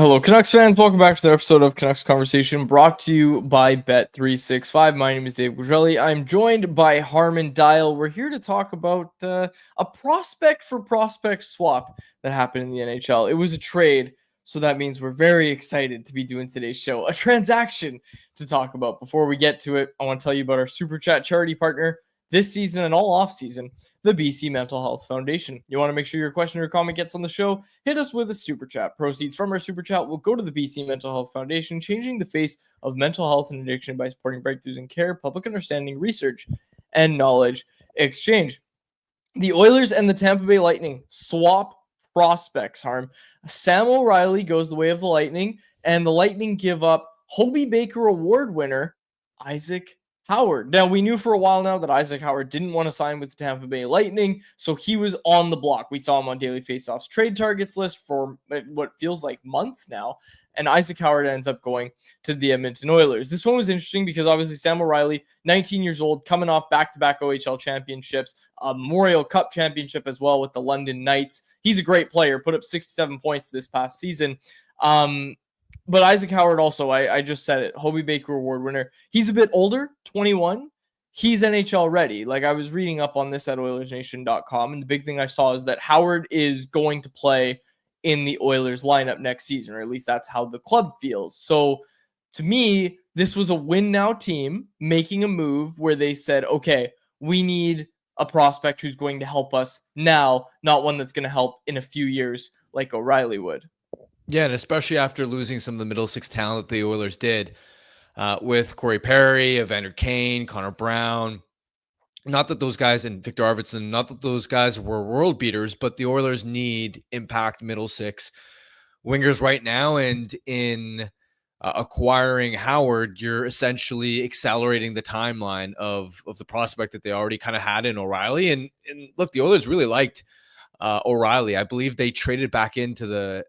Hello, Canucks fans. Welcome back to the episode of Canucks Conversation brought to you by Bet365. My name is Dave Gugelli. I'm joined by Harman Dial. We're here to talk about a prospect for prospect swap that happened in the NHL. It was a trade, so that means we're very excited to be doing today's show. A transaction to talk about. Before we get to it, I want to tell you about our Super Chat charity partner this season and all off-season, the BC Mental Health Foundation. You want to make sure your question or comment gets on the show? Hit us with a super chat. Proceeds from our super chat will go to the BC Mental Health Foundation, changing the face of mental health and addiction by supporting breakthroughs in care, public understanding, research, and knowledge exchange. The Oilers and the Tampa Bay Lightning swap prospects, Harm. Sam O'Reilly goes the way of the Lightning, and the Lightning give up Hobey Baker Award winner Isaac Howard. Now, we knew for a while now that Isaac Howard didn't want to sign with the Tampa Bay Lightning, so he was on the block. We saw him on Daily Faceoff's trade targets list for what feels like months now, and Isaac Howard ends up going to the Edmonton Oilers. This one was interesting because obviously Sam O'Reilly, 19 years old, coming off back-to-back OHL championships, a Memorial Cup championship as well with the London Knights. He's a great player, put up 67 points this past season. But Isaac Howard also, I just said it, Hobey Baker Award winner. He's a bit older, 21. He's NHL ready. Like, I was reading up on this at OilersNation.com, and the big thing I saw is that Howard is going to play in the Oilers lineup next season, or at least that's how the club feels. So, to me, this was a win-now team making a move where they said, okay, we need a prospect who's going to help us now, not one that's going to help in a few years like O'Reilly would. Yeah, and especially after losing some of the middle six talent that the Oilers did with Corey Perry, Evander Kane, Connor Brown. Not that those guys, and Victor Arvidsson, not that those guys were world beaters, but the Oilers need impact middle six wingers right now. And in acquiring Howard, you're essentially accelerating the timeline of the prospect that they already kind of had in O'Reilly. And look, the Oilers really liked O'Reilly. I believe they traded back into the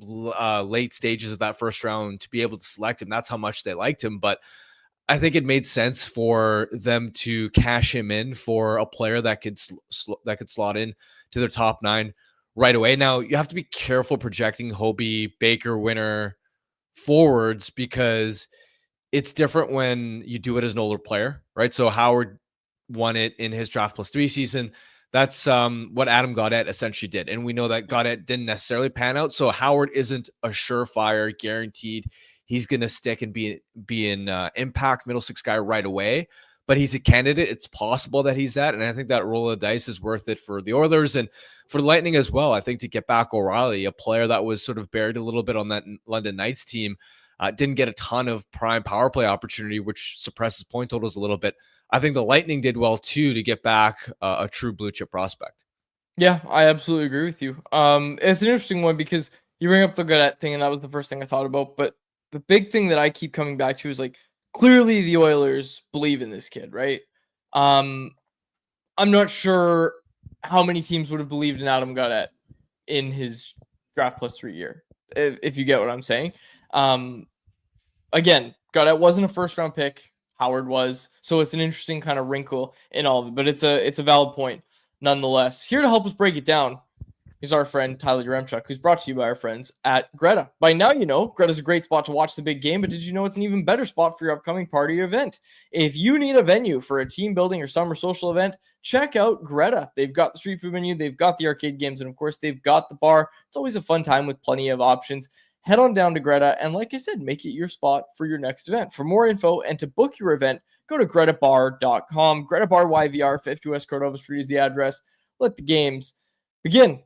late stages of that first round to be able to select him. That's how much they liked him. But I think it made sense for them to cash him in for a player that could slot in to their top nine right away. Now, you have to be careful projecting Hobey Baker winner forwards because it's different when you do it as an older player, right? So Howard won it in his draft plus 3 season. That's what Adam Gaudette essentially did. And we know that Gaudette didn't necessarily pan out. So Howard isn't a surefire, guaranteed he's going to stick and be an impact middle six guy right away. But he's a candidate. It's possible that he's that. And I think that roll of the dice is worth it for the Oilers and for the Lightning as well. I think to get back O'Reilly, a player that was sort of buried a little bit on that London Knights team, didn't get a ton of prime power play opportunity, which suppresses point totals a little bit. I think the Lightning did well too to get back a true blue chip prospect. Yeah, I absolutely agree with you. It's an interesting one because you bring up the Gaudette thing, and that was the first thing I thought about. But the big thing that I keep coming back to is like clearly the Oilers believe in this kid, right? I'm not sure how many teams would have believed in Adam Gaudette in his draft plus 3 year, if you get what I'm saying. Again, Gaudette wasn't a first round pick. Howard was. So it's an interesting kind of wrinkle in all of it, but it's a valid point nonetheless. Here to help us break it down is our friend Tyler Yaremchuk, who's brought to you by our friends at Greta. By now, you know, Greta's a great spot to watch the big game, but did you know it's an even better spot for your upcoming party or event? If you need a venue for a team building or summer social event, check out Greta. They've got the street food menu, they've got the arcade games, and of course, they've got the bar. It's always a fun time with plenty of options. Head on down to Greta, and like I said, make it your spot for your next event. For more info and to book your event, go to gretabar.com. Greta Bar YVR, 50 West Cordova Street is the address. Let the games begin.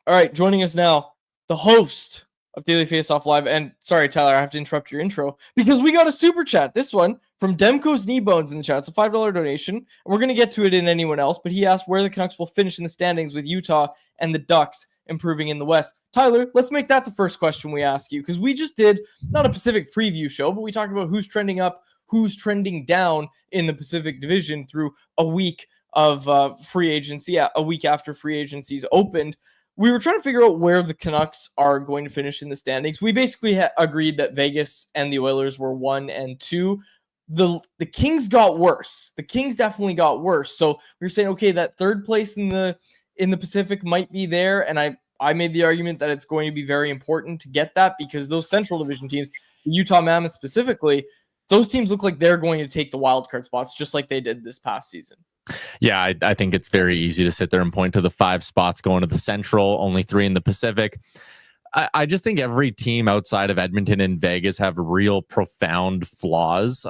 All right, joining us now, the host of Daily Faceoff Live. And sorry, Tyler, I have to interrupt your intro because we got a super chat. This one from Demko's Knee Bones in the chat. It's a $5 donation. And we're going to get to it in anyone else, but he asked where the Canucks will finish in the standings with Utah and the Ducks improving in the West. Tyler, let's make that the first question we ask you because we just did not a Pacific preview show, but we talked about who's trending up, who's trending down in the Pacific Division through a week of free agency, a week after free agency's opened. We were trying to figure out where the Canucks are going to finish in the standings. We basically agreed that Vegas and the Oilers were 1 and 2. The Kings got worse. The Kings definitely got worse. So we were saying, okay, that third place in the Pacific might be there, and I made the argument that it's going to be very important to get that because those Central Division teams, the Utah Mammoth specifically, those teams look like they're going to take the wild card spots just like they did this past season. Yeah, I think it's very easy to sit there and point to the 5 spots going to the Central, only 3 in the Pacific. I just think every team outside of Edmonton and Vegas have real profound flaws.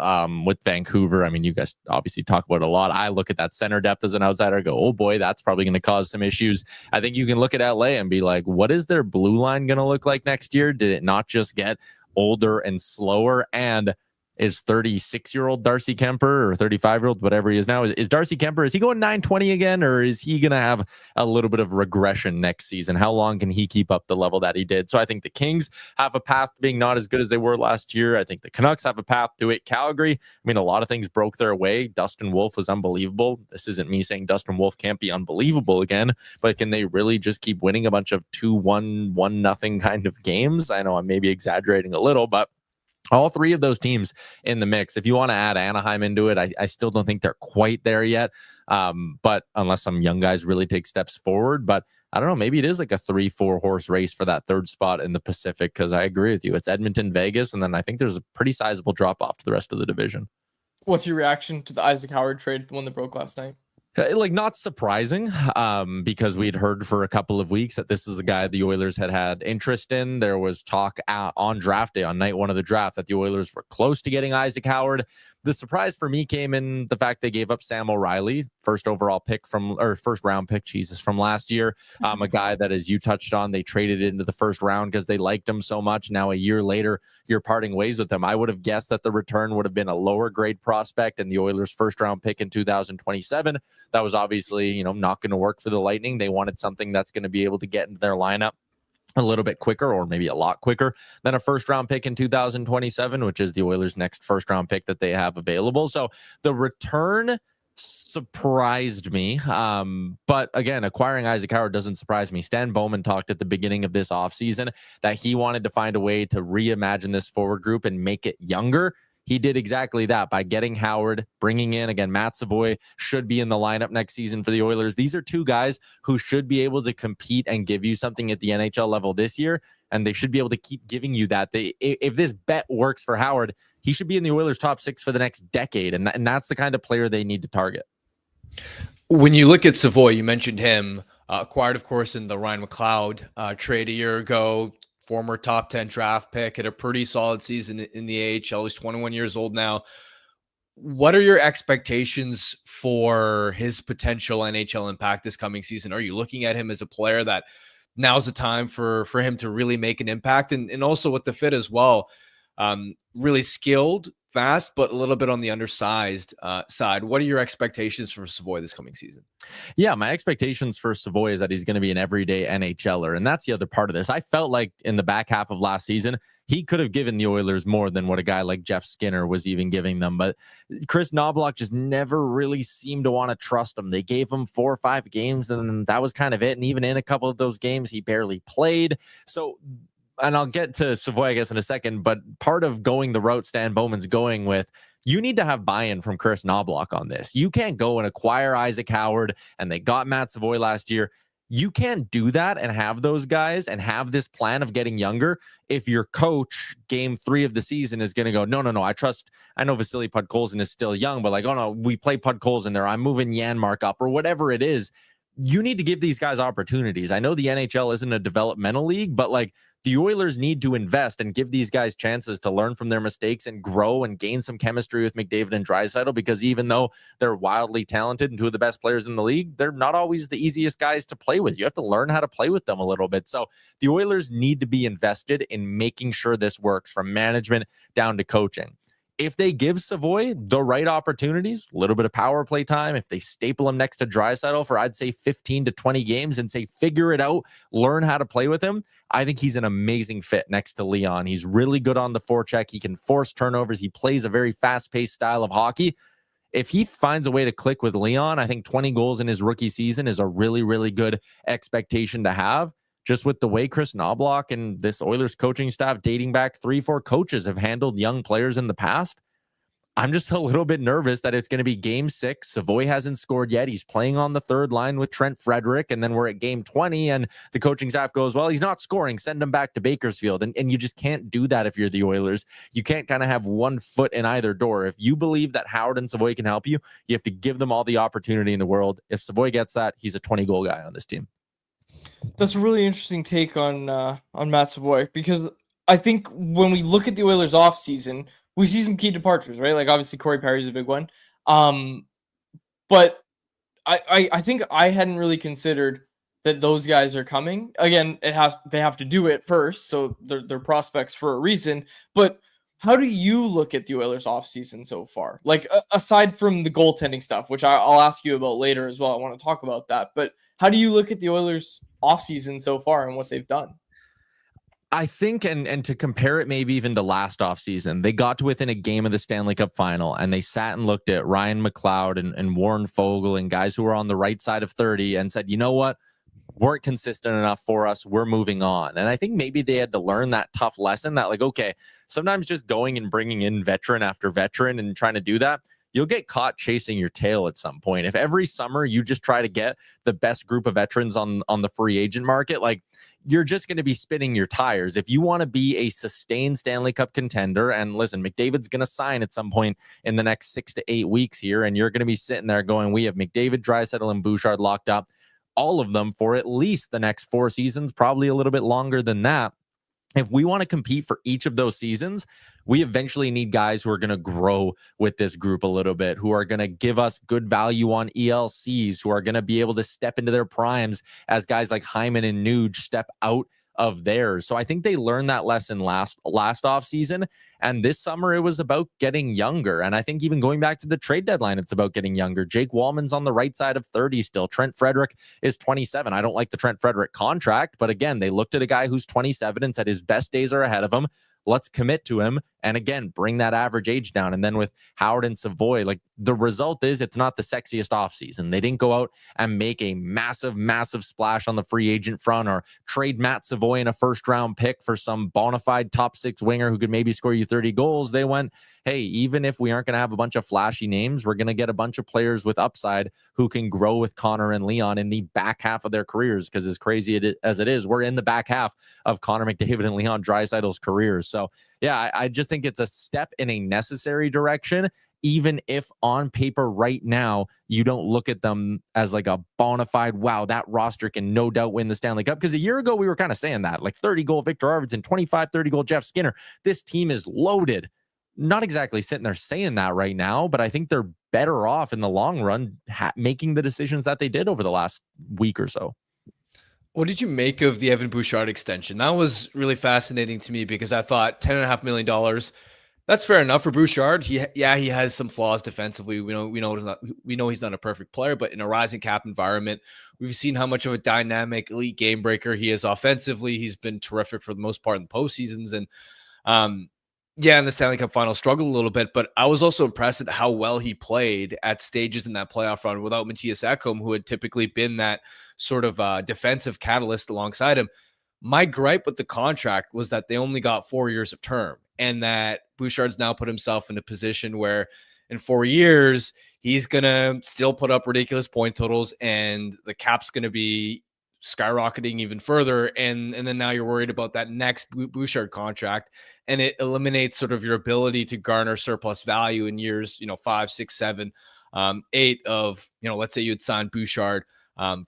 With Vancouver, I mean, you guys obviously talk about it a lot. I look at that center depth as an outsider, go, oh boy, that's probably going to cause some issues. I think you can look at LA and be like, what is their blue line going to look like next year? Did it not just get older and slower? And is 36-year-old Darcy Kemper or 35-year-old, whatever he is now, is Darcy Kemper, is he going 920 again, or is he going to have a little bit of regression next season? How long can he keep up the level that he did? So I think the Kings have a path to being not as good as they were last year. I think the Canucks have a path to it. Calgary, I mean, a lot of things broke their way. Dustin Wolf was unbelievable. This isn't me saying Dustin Wolf can't be unbelievable again, but can they really just keep winning a bunch of 2-1, 1-0 kind of games? I know I'm maybe exaggerating a little, but all 3 of those teams in the mix. If you want to add Anaheim into it, I still don't think they're quite there yet. But unless some young guys really take steps forward, but I don't know, maybe it is like a 3-4 horse race for that 3rd spot in the Pacific. Cause I agree with you. It's Edmonton, Vegas. And then I think there's a pretty sizable drop off to the rest of the division. What's your reaction to the Isaac Howard trade, the one that broke last night? Like, not surprising, because we'd heard for a couple of weeks that this is a guy the Oilers had interest in. There was talk on draft day, on night 1 of the draft, that the Oilers were close to getting Isaac Howard. The surprise for me came in the fact they gave up Sam O'Reilly, first round pick from last year. A guy that, as you touched on, they traded into the first round because they liked him so much. Now, a year later, you're parting ways with him. I would have guessed that the return would have been a lower grade prospect and the Oilers' first round pick in 2027. That was obviously, not going to work for the Lightning. They wanted something that's going to be able to get into their lineup a little bit quicker, or maybe a lot quicker than a first round pick in 2027, which is the Oilers' next first round pick that they have available. So the return surprised me. But again, acquiring Isaac Howard doesn't surprise me. Stan Bowman talked at the beginning of this offseason that he wanted to find a way to reimagine this forward group and make it younger. He did exactly that by getting Howard, bringing in, again, Matt Savoy should be in the lineup next season for the Oilers. These are 2 guys who should be able to compete and give you something at the NHL level this year, and they should be able to keep giving you that. If this bet works for Howard, he should be in the Oilers' top 6 for the next decade, and that's the kind of player they need to target. When you look at Savoy, you mentioned him, acquired, of course, in the Ryan McLeod trade a year ago. Former top 10 draft pick, had a pretty solid season in the AHL. He's 21 years old now. What are your expectations for his potential NHL impact this coming season? Are you looking at him as a player that now's the time for him to really make an impact? And also with the fit as well, really skilled, fast, but a little bit on the undersized side. What are your expectations for Savoy this coming season? Yeah, my expectations for Savoy is that he's going to be an everyday NHLer. And that's the other part of this. I felt like in the back half of last season, he could have given the Oilers more than what a guy like Jeff Skinner was even giving them. But Chris Knobloch just never really seemed to want to trust him. They gave him 4 or 5 games, and that was kind of it. And even in a couple of those games, he barely played. So, and I'll get to Savoy, I guess, in a second, but part of going the route Stan Bowman's going with, you need to have buy-in from Chris Knobloch on this. You can't go and acquire Isaac Howard, and they got Matt Savoy last year. You can't do that and have those guys and have this plan of getting younger if your coach game 3 of the season is going to go, no, I know Vasily Podkolzin is still young, but like, oh no, we play Podkolzin there, I'm moving Janmark up, or whatever it is. You need to give these guys opportunities. I know the NHL isn't a developmental league, but like, the Oilers need to invest and give these guys chances to learn from their mistakes and grow and gain some chemistry with McDavid and Draisaitl, because even though they're wildly talented and 2 of the best players in the league, they're not always the easiest guys to play with. You have to learn how to play with them a little bit. So the Oilers need to be invested in making sure this works, from management down to coaching. If they give Savoy the right opportunities, a little bit of power play time, if they staple him next to Draisaitl for, I'd say, 15 to 20 games and say, figure it out, learn how to play with him, I think he's an amazing fit next to Leon. He's really good on the forecheck. He can force turnovers. He plays a very fast-paced style of hockey. If he finds a way to click with Leon, I think 20 goals in his rookie season is a really, really good expectation to have. Just with the way Chris Knobloch and this Oilers coaching staff dating back 3-4 coaches have handled young players in the past, I'm just a little bit nervous that it's going to be game 6. Savoy hasn't scored yet. He's playing on the third line with Trent Frederick. And then we're at game 20 and the coaching staff goes, well, he's not scoring. Send him back to Bakersfield. And you just can't do that if you're the Oilers. You can't kind of have one foot in either door. If you believe that Howard and Savoy can help you, you have to give them all the opportunity in the world. If Savoy gets that, he's a 20-goal guy on this team. That's a really interesting take on Matt Savoy, because I think when we look at the Oilers offseason, we see some key departures, right? Like obviously Corey Perry's a big one. But I think I hadn't really considered that those guys are coming. Again, they have to do it first, so they're prospects for a reason. But how do you look at the Oilers offseason so far? Like aside from the goaltending stuff, which I'll ask you about later as well. I want to talk about that. But how do you look at the Oilers offseason so far and what they've done? I think, and to compare it maybe even to last offseason, they got to within a game of the Stanley Cup final, and they sat and looked at Ryan McLeod and Warren Fogle and guys who were on the right side of 30 and said, you know what? Weren't consistent enough for us. We're moving on. And I think maybe they had to learn that tough lesson that, like, okay, sometimes just going and bringing in veteran after veteran and trying to do that, you'll get caught chasing your tail at some point. If every summer you just try to get the best group of veterans on the free agent market, like, you're just going to be spinning your tires. If you want to be a sustained Stanley Cup contender, and listen, McDavid's going to sign at some point in the next 6 to 8 weeks here, and you're going to be sitting there going, we have McDavid, Draisaitl, and Bouchard locked up, all of them for at least the next 4 seasons, probably a little bit longer than that. If we want to compete for each of those seasons, we eventually need guys who are going to grow with this group a little bit, who are going to give us good value on ELCs, who are going to be able to step into their primes as guys like Hyman and Nuge step out of theirs. So I think they learned that lesson last offseason. And this summer, it was about getting younger. And I think even going back to the trade deadline, it's about getting younger. Jake Wallman's on the right side of 30 still. Trent Frederick is 27. I don't like the Trent Frederick contract, but again, they looked at a guy who's 27 and said his best days are ahead of him. Let's commit to him. And again, bring that average age down. And then with Howard and Savoy, like, the result is it's not the sexiest offseason. They didn't go out and make a massive, massive splash on the free agent front or trade Matt Savoy in a first round pick for some bona fide top 6 winger who could maybe score you 30 goals. They went, hey, even if we aren't going to have a bunch of flashy names, we're going to get a bunch of players with upside who can grow with Connor and Leon in the back half of their careers. Because as crazy as it is, we're in the back half of Connor McDavid and Leon Draisaitl's careers. So yeah, I just think it's a step in a necessary direction, even if on paper right now, you don't look at them as like a bona fide, wow, that roster can no doubt win the Stanley Cup. Because a year ago, we were kind of saying that, like 30-goal Victor Arvidsson, 30-goal Jeff Skinner. This team is loaded. Not exactly sitting there saying that right now, but I think they're better off in the long run making the decisions that they did over the last week or so. What did you make of the Evan Bouchard extension? That was really fascinating to me because I thought $10.5 million, that's fair enough for Bouchard. He has some flaws defensively. We know he's not a perfect player, but in a rising cap environment, we've seen how much of a dynamic elite game breaker he is offensively. He's been terrific for the most part in the postseasons. And in the Stanley Cup final struggled a little bit, but I was also impressed at how well he played at stages in that playoff run without Matthias Ekholm, who had typically been that sort of defensive catalyst alongside him. My gripe with the contract was that they only got 4 years of term, and that Bouchard's now put himself in a position where in 4 years, he's going to still put up ridiculous point totals, and the cap's going to be skyrocketing even further. And then now you're worried about that next Bouchard contract, and it eliminates sort of your ability to garner surplus value in years, 5, 6, 7, 8 of, let's say you had signed Bouchard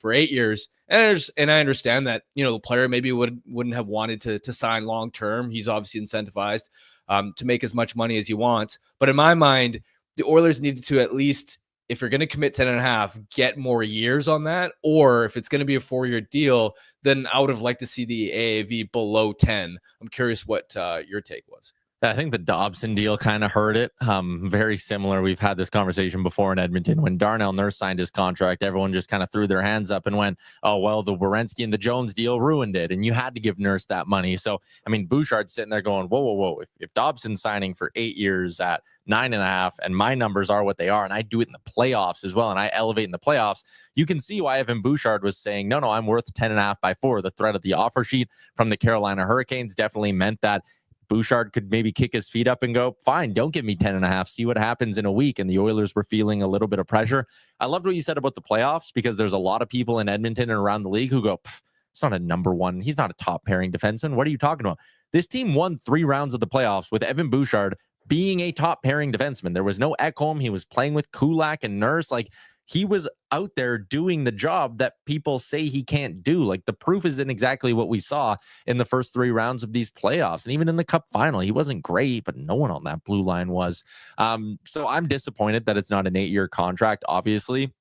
for 8 years. And I understand that, the player maybe wouldn't have wanted to sign long-term. He's obviously incentivized to make as much money as he wants. But in my mind, the Oilers needed to at least, if you're going to commit 10.5, get more years on that. Or if it's going to be a 4-year deal, then I would have liked to see the AAV below 10. I'm curious what your take was. I think the Dobson deal kind of hurt it. Very similar. We've had this conversation before in Edmonton. When Darnell Nurse signed his contract, everyone just kind of threw their hands up and went, oh, well, the Werenski and the Jones deal ruined it. And you had to give Nurse that money. So, I mean, Bouchard's sitting there going, whoa. If Dobson's signing for 8 years at 9.5 and my numbers are what they are, and I do it in the playoffs as well, and I elevate in the playoffs, you can see why Evan Bouchard was saying, no, I'm worth 10.5 by 4. The threat of the offer sheet from the Carolina Hurricanes definitely meant that Bouchard could maybe kick his feet up and go, fine, don't give me 10.5. See what happens in a week. And the Oilers were feeling a little bit of pressure. I loved what you said about the playoffs, because there's a lot of people in Edmonton and around the league who go, it's not a number one. He's not a top pairing defenseman. What are you talking about? This team won 3 rounds of the playoffs with Evan Bouchard being a top pairing defenseman. There was no Ekholm. He was playing with Kulak and Nurse. Like, he was out there doing the job that people say he can't do. Like, the proof is in exactly what we saw in the first 3 rounds of these playoffs. And even in the cup final, he wasn't great, but no one on that blue line was. So I'm disappointed that it's not an 8-year contract, obviously.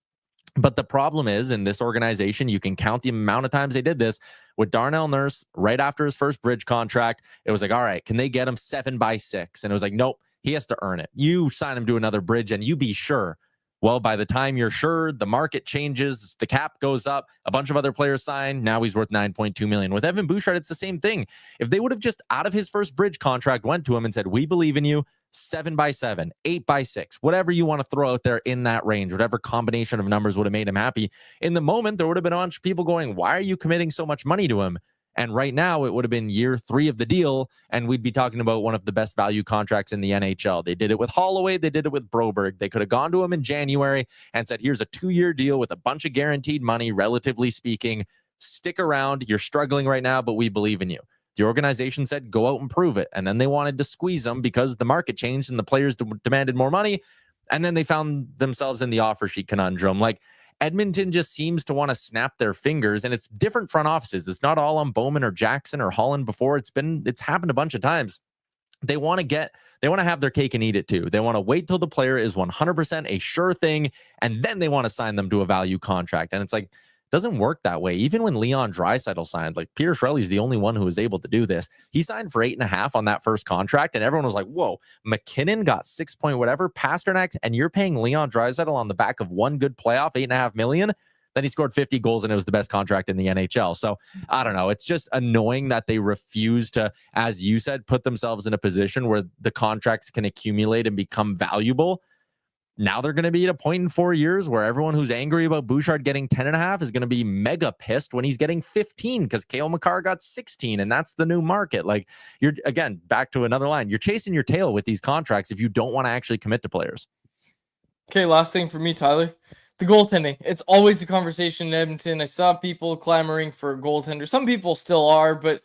But the problem is, in this organization, you can count the amount of times they did this. With Darnell Nurse, right after his first bridge contract, it was like, all right, can they get him 7x6? And it was like, nope, he has to earn it. You sign him to another bridge and you be sure. Well, by the time you're sure, the market changes, the cap goes up, a bunch of other players sign. Now he's worth $9.2 million. With Evan Bouchard, it's the same thing. If they would have just, out of his first bridge contract, went to him and said, we believe in you, 7x7, 8x6, whatever you want to throw out there in that range, whatever combination of numbers would have made him happy. In the moment, there would have been a bunch of people going, why are you committing so much money to him? And right now, it would have been year 3 of the deal, and we'd be talking about one of the best value contracts in the NHL. They did it with Holloway. They did it with Broberg. They could have gone to him in January and said, here's a 2-year deal with a bunch of guaranteed money, relatively speaking. Stick around. You're struggling right now, but we believe in you. The organization said, go out and prove it. And then they wanted to squeeze them because the market changed and the players demanded more money. And then they found themselves in the offer sheet conundrum. Like, Edmonton just seems to want to snap their fingers, and it's different front offices. It's not all on Bowman or Jackson or Holland before. It's happened a bunch of times. They want to have their cake and eat it too. They want to wait till the player is 100% a sure thing, and then they want to sign them to a value contract. And it's like, doesn't work that way. Even when Leon Draisaitl signed, like, Peter Chiarelli's the only one who was able to do this. He signed for 8.5 on that first contract, and everyone was like, whoa, McKinnon got 6 point whatever, Pasternak, and you're paying Leon Draisaitl on the back of one good playoff, $8.5 million. Then he scored 50 goals, and it was the best contract in the NHL. So I don't know. It's just annoying that they refuse to, as you said, put themselves in a position where the contracts can accumulate and become valuable. Now they're going to be at a point in 4 years where everyone who's angry about Bouchard getting 10.5 is going to be mega pissed when he's getting 15 because Cale Makar got 16, and that's the new market. Like, you're, again, back to another line. You're chasing your tail with these contracts if you don't want to actually commit to players. Okay, last thing for me, Tyler. The goaltending. It's always a conversation in Edmonton. I saw people clamoring for a goaltender. Some people still are, but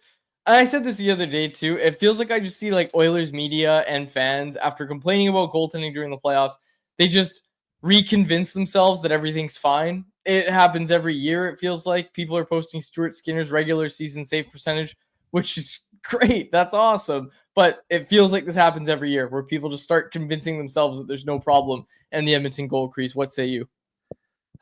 I said this the other day too. It feels like I just see like Oilers media and fans, after complaining about goaltending during the playoffs, they just reconvince themselves that everything's fine. It happens every year. It feels like people are posting Stuart Skinner's regular season save percentage, which is great. That's awesome. But it feels like this happens every year where people just start convincing themselves that there's no problem in the Edmonton goal crease. What say you?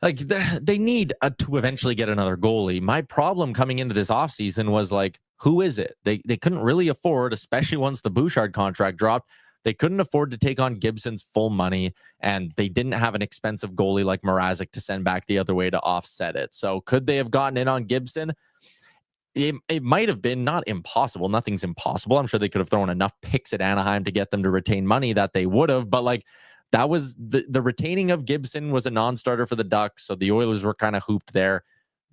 Like, they need to eventually get another goalie. My problem coming into this offseason was like, who is it? They couldn't really afford, especially once the Bouchard contract dropped, they couldn't afford to take on Gibson's full money, and they didn't have an expensive goalie like Mrazek to send back the other way to offset it. So could they have gotten in on Gibson? It might have been not impossible. Nothing's impossible. I'm sure they could have thrown enough picks at Anaheim to get them to retain money that they would have, but like, that was the retaining of Gibson was a non-starter for the Ducks, so the Oilers were kind of hooped there.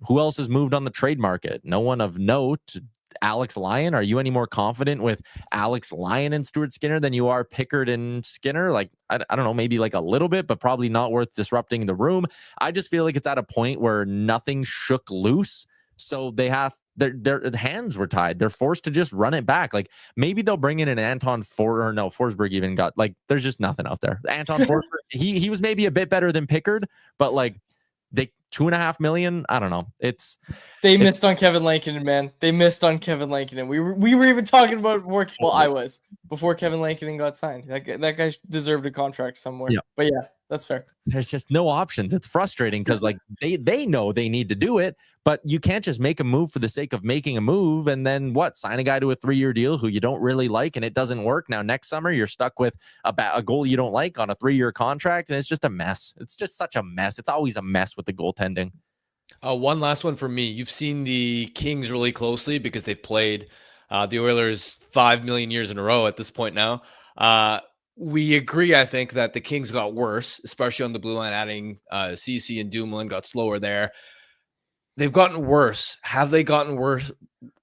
Who else has moved on the trade market? No one of note. Alex Lyon, are you any more confident with Alex Lyon and Stuart Skinner than you are Pickard and Skinner? Like, I don't know, maybe like a little bit, but probably not worth disrupting the room. I just feel like it's at a point where nothing shook loose, so they have their hands were tied. They're forced to just run it back. Like, maybe they'll bring in an Forsberg even got, like, there's just nothing out there. Anton Forsberg, he was maybe a bit better than Pickard, but like, they $2.5 million. I don't know. They missed on Kevin Lankinen, man. They missed on Kevin Lankinen. We were even talking about I was before Kevin Lankinen got signed. That guy deserved a contract somewhere. Yeah. But yeah, that's fair. There's just no options. It's frustrating because like they know they need to do it, but you can't just make a move for the sake of making a move and then sign a guy to a 3-year deal who you don't really like and it doesn't work. Now next summer you're stuck with a goal you don't like on a 3-year contract, and it's just a mess. It's just such a mess. It's always a mess with the goaltending. One last one for me. You've seen the Kings really closely because they've played the Oilers 5 million years in a row at this point now. We agree, I think, that the Kings got worse, especially on the blue line, adding CC and Dumoulin got slower there. They've gotten worse. Have they gotten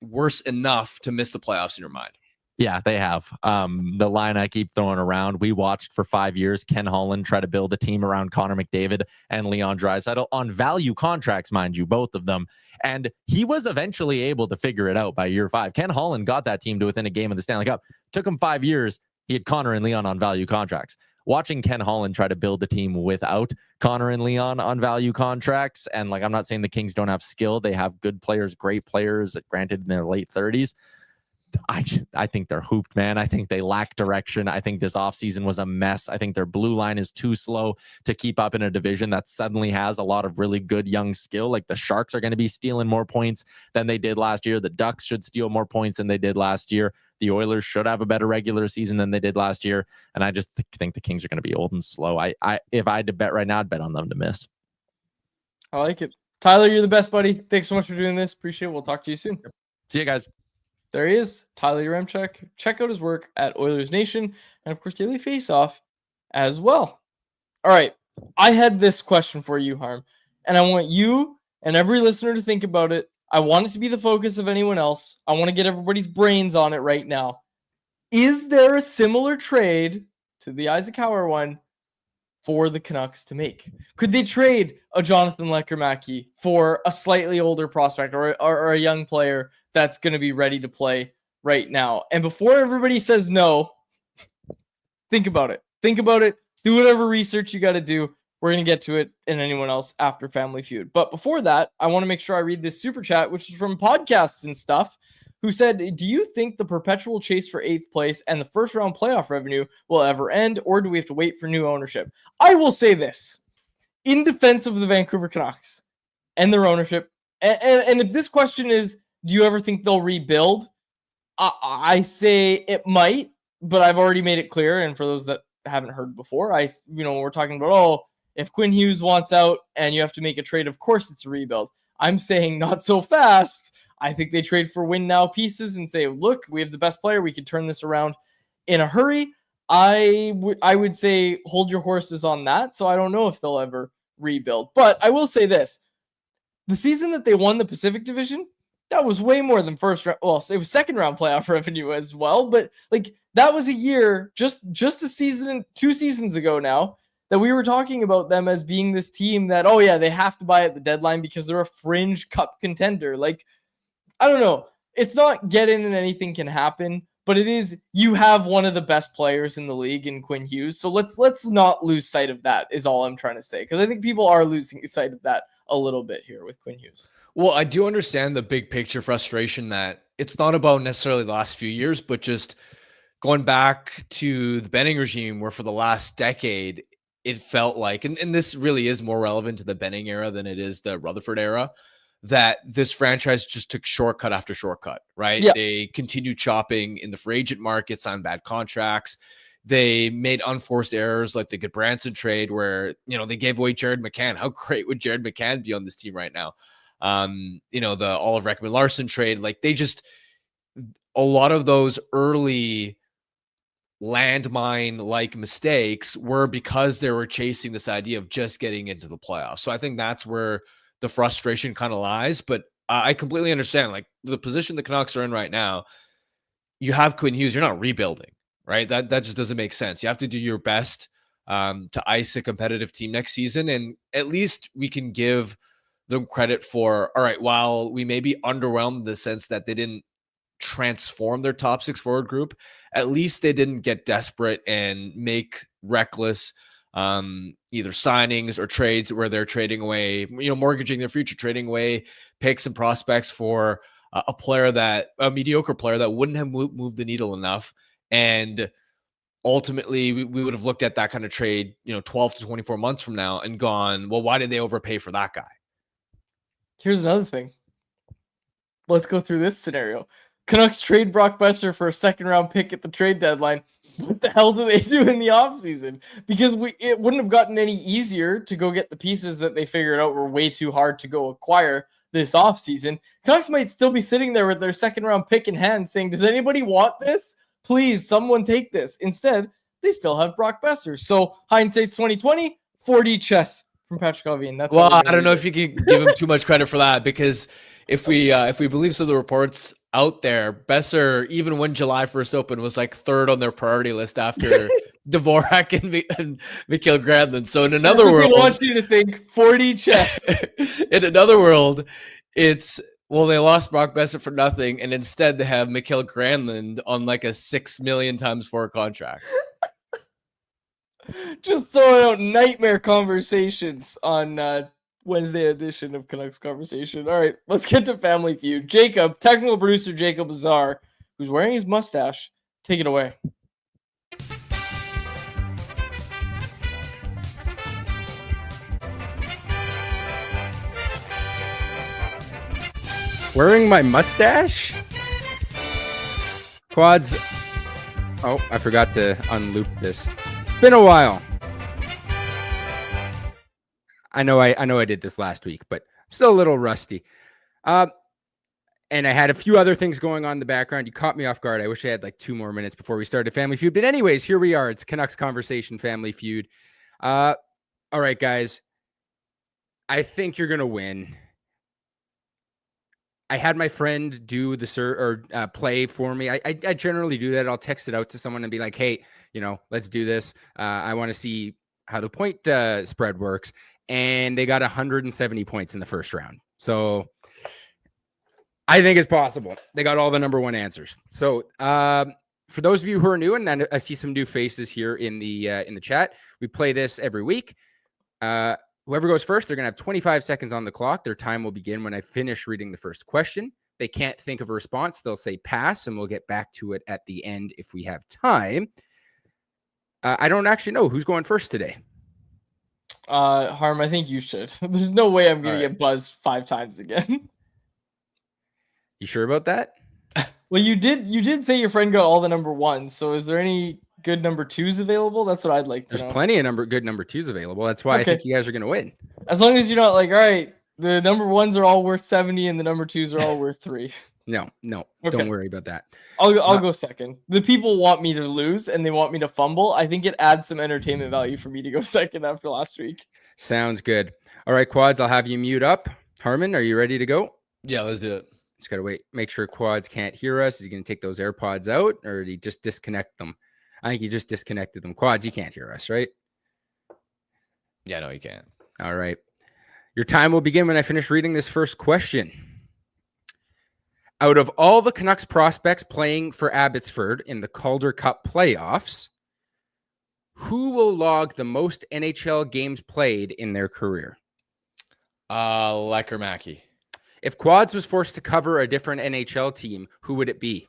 worse enough to miss the playoffs in your mind? Yeah, they have. The line I keep throwing around, we watched for 5 years Ken Holland try to build a team around Connor McDavid and Leon Draisaitl on value contracts, mind you, both of them. And he was eventually able to figure it out by year 5. Ken Holland got that team to within a game of the Stanley Cup. Took him 5 years. He had Connor and Leon on value contracts. Watching Ken Holland try to build a team without Connor and Leon on value contracts, and like, I'm not saying the Kings don't have skill. They have good players, great players, granted in their late 30s. I think they're hooped, man. I think they lack direction. I think this offseason was a mess. I think their blue line is too slow to keep up in a division that suddenly has a lot of really good young skill. Like the Sharks are going to be stealing more points than they did last year. The Ducks should steal more points than they did last year. The Oilers should have a better regular season than they did last year. And I just think the Kings are going to be old and slow. If I had to bet right now, I'd bet on them to miss. I like it. Tyler, you're the best, buddy. Thanks so much for doing this. Appreciate it. We'll talk to you soon. See you guys. There he is, Tyler Yaremchuk. Check out his work at Oilers Nation and, of course, Daily Faceoff as well. All right, I had this question for you, Harm, and I want you and every listener to think about it. I want it to be the focus of anyone else. I want to get everybody's brains on it right now. Is there a similar trade to the Isaac Hauer one for the Canucks to make? Could they trade a Jonathan Lecker-Mackey for a slightly older prospect or a young player that's going to be ready to play right now? And before everybody says no, think about it. Think about it. Do whatever research you got to do. We're going to get to it and anyone else after Family Feud. But before that, I want to make sure I read this super chat, which is from Podcasts and Stuff, who said, do you think the perpetual chase for 8th place and the first round playoff revenue will ever end, or do we have to wait for new ownership? I will say this in defense of the Vancouver Canucks and their ownership. And if this question is, do you ever think they'll rebuild? I say it might, but I've already made it clear. And for those that haven't heard before, we're talking about, if Quinn Hughes wants out and you have to make a trade, of course it's a rebuild. I'm saying not so fast. I think they trade for win now pieces and say, look, we have the best player. We could turn this around in a hurry. I would say hold your horses on that. So I don't know if they'll ever rebuild. But I will say this. The season that they won the Pacific Division, that was way more than first round. Well, it was second round playoff revenue as well. But like that was a year, just a season, 2 seasons ago now, that we were talking about them as being this team that, oh yeah, they have to buy at the deadline because they're a fringe cup contender. Like, I don't know. It's not get in and anything can happen, but it is, you have one of the best players in the league in Quinn Hughes. So let's not lose sight of that is all I'm trying to say. Because I think people are losing sight of that a little bit here with Quinn Hughes. Well, I do understand the big picture frustration that it's not about necessarily the last few years, but just going back to the Benning regime where for the last decade, it felt like, and this really is more relevant to the Benning era than it is the Rutherford era, that this franchise just took shortcut after shortcut, right? Yeah. They continued chopping in the free agent market, signed bad contracts. They made unforced errors like the Goodbranson trade where, they gave away Jared McCann. How great would Jared McCann be on this team right now? The Oliver Ekman-Larsson trade, like a lot of those early landmine-like mistakes were because they were chasing this idea of just getting into the playoffs. So I think that's where the frustration kind of lies, but I completely understand, like the position the Canucks are in right now, you have Quinn Hughes, you're not rebuilding, right? That just doesn't make sense. You have to do your best to ice a competitive team next season. And at least we can give them credit for, all right, while we may be underwhelmed in the sense that they didn't transform their top 6 forward group, at least they didn't get desperate and make reckless either signings or trades where they're trading away, mortgaging their future, trading away picks and prospects for a mediocre player that wouldn't have moved the needle enough. And ultimately we would have looked at that kind of trade, 12 to 24 months from now and gone, well, why did they overpay for that guy? Here's another thing. Let's go through this scenario. Canucks trade Brock Besser for a second round pick at the trade deadline. What the hell do they do in the offseason? Because it wouldn't have gotten any easier to go get the pieces that they figured out were way too hard to go acquire this offseason. Canucks might still be sitting there with their second round pick in hand saying, does anybody want this? Please, someone take this. Instead, they still have Brock Besser. So hindsight's 2020, 4D chess from Patrick Allvin. Well, I don't know if you can give him too much credit for that, because if we believe some of the reports out there. Besser, even when July 1st opened, was like third on their priority list after Dvorak and Mikhail Granlund. So in another world, I want you to think 40 chess. in another world, it's they lost Brock Besser for nothing, and instead they have Mikhail Granlund on like a 6 million times 4 contract. Just throwing out nightmare conversations on Wednesday edition of Canucks Conversation. All right, let's get to Family Feud. Jacob, technical producer Jacob Azar, who's wearing his mustache, take it away. Wearing my mustache? Quads. Oh, I forgot to unloop this. Been a while. I know I did this last week, but I'm still a little rusty. And I had a few other things going on in the background. You caught me off guard. I wish I had like 2 more minutes before we started Family Feud. But anyways, here we are. It's Canucks Conversation Family Feud. All right, guys. I think you're going to win. I had my friend do the play for me. I generally do that. I'll text it out to someone and be like, hey, let's do this. I want to see how the point spread works. And they got 170 points in the first round. So I think it's possible. They got all the number 1 answers. So for those of you who are new, and I see some new faces here in the chat, we play this every week. Whoever goes first, they're going to have 25 seconds on the clock. Their time will begin when I finish reading the first question. They can't think of a response. They'll say pass, and we'll get back to it at the end if we have time. I don't actually know who's going first today. Harm, I think you should. There's no way I'm going to get buzzed 5 times again. You sure about that? Well, you did say your friend got all the number 1s. So is there any good number 2s available? That's what I'd like to know. There's plenty of good number 2s available. That's why I think you guys are going to win. As long as you're not like, all right, the number 1s are all worth 70 and the number 2s are all worth 3. No, don't worry about that. I'll go second. The people want me to lose and they want me to fumble. I think it adds some entertainment value for me to go second after last week. Sounds good. All right, Quads, I'll have you mute up. Harmon, are you ready to go? Yeah, let's do it. Just got to wait. Make sure Quads can't hear us. Is he going to take those AirPods out or did he just disconnect them? I think you just disconnected them. Quads, you can't hear us, right? Yeah, no, you can't. All right. Your time will begin when I finish reading this first question. Out of all the Canucks prospects playing for Abbotsford in the Calder Cup playoffs, who will log the most NHL games played in their career? Lecker-Mackey. If Quads was forced to cover a different NHL team, who would it be?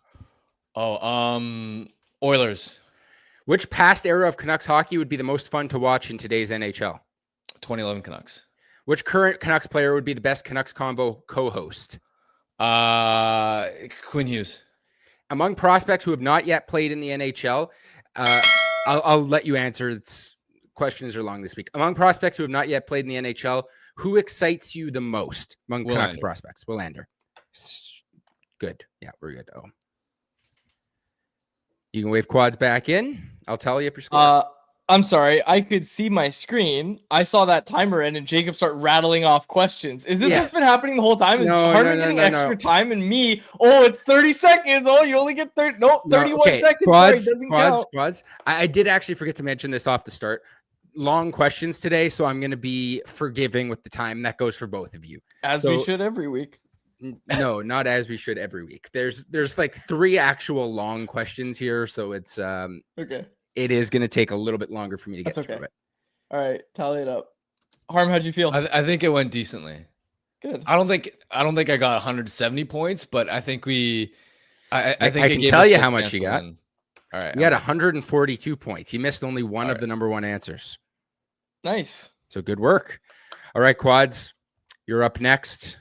Oilers. Which past era of Canucks hockey would be the most fun to watch in today's NHL? 2011 Canucks. Which current Canucks player would be the best Canucks Convo co-host? Quinn Hughes. Among prospects who have not yet played in the NHL, I'll let you answer. Questions are long this week. Among prospects who have not yet played in the NHL, who excites you the most among Canucks prospects? Willander. Good. Yeah, we're good. Oh. You can wave Quads back in. I'll tell you if you're scoring. I'm sorry. I could see my screen. I saw that timer end and Jacob start rattling off questions. Is this what's been happening the whole time? Is Harmon getting extra time and me? Oh, it's 30 seconds. Oh, you only get 30. No, 31 seconds. Quads, sorry, doesn't count. Quads. I did actually forget to mention this off the start. Long questions today, so I'm going to be forgiving with the time. That goes for both of you. As we should every week. No, not as we should every week. There's like 3 actual long questions here, so it's okay. It is going to take a little bit longer for me to get through it. All right, tally it up. Harm, how'd you feel? I think it went decently. Good. I don't think I got 170 points, but I think I can tell you how much you got. All right. You got 142 points. You missed only one of the number 1 answers. Nice. So good work. All right, Quads, you're up next.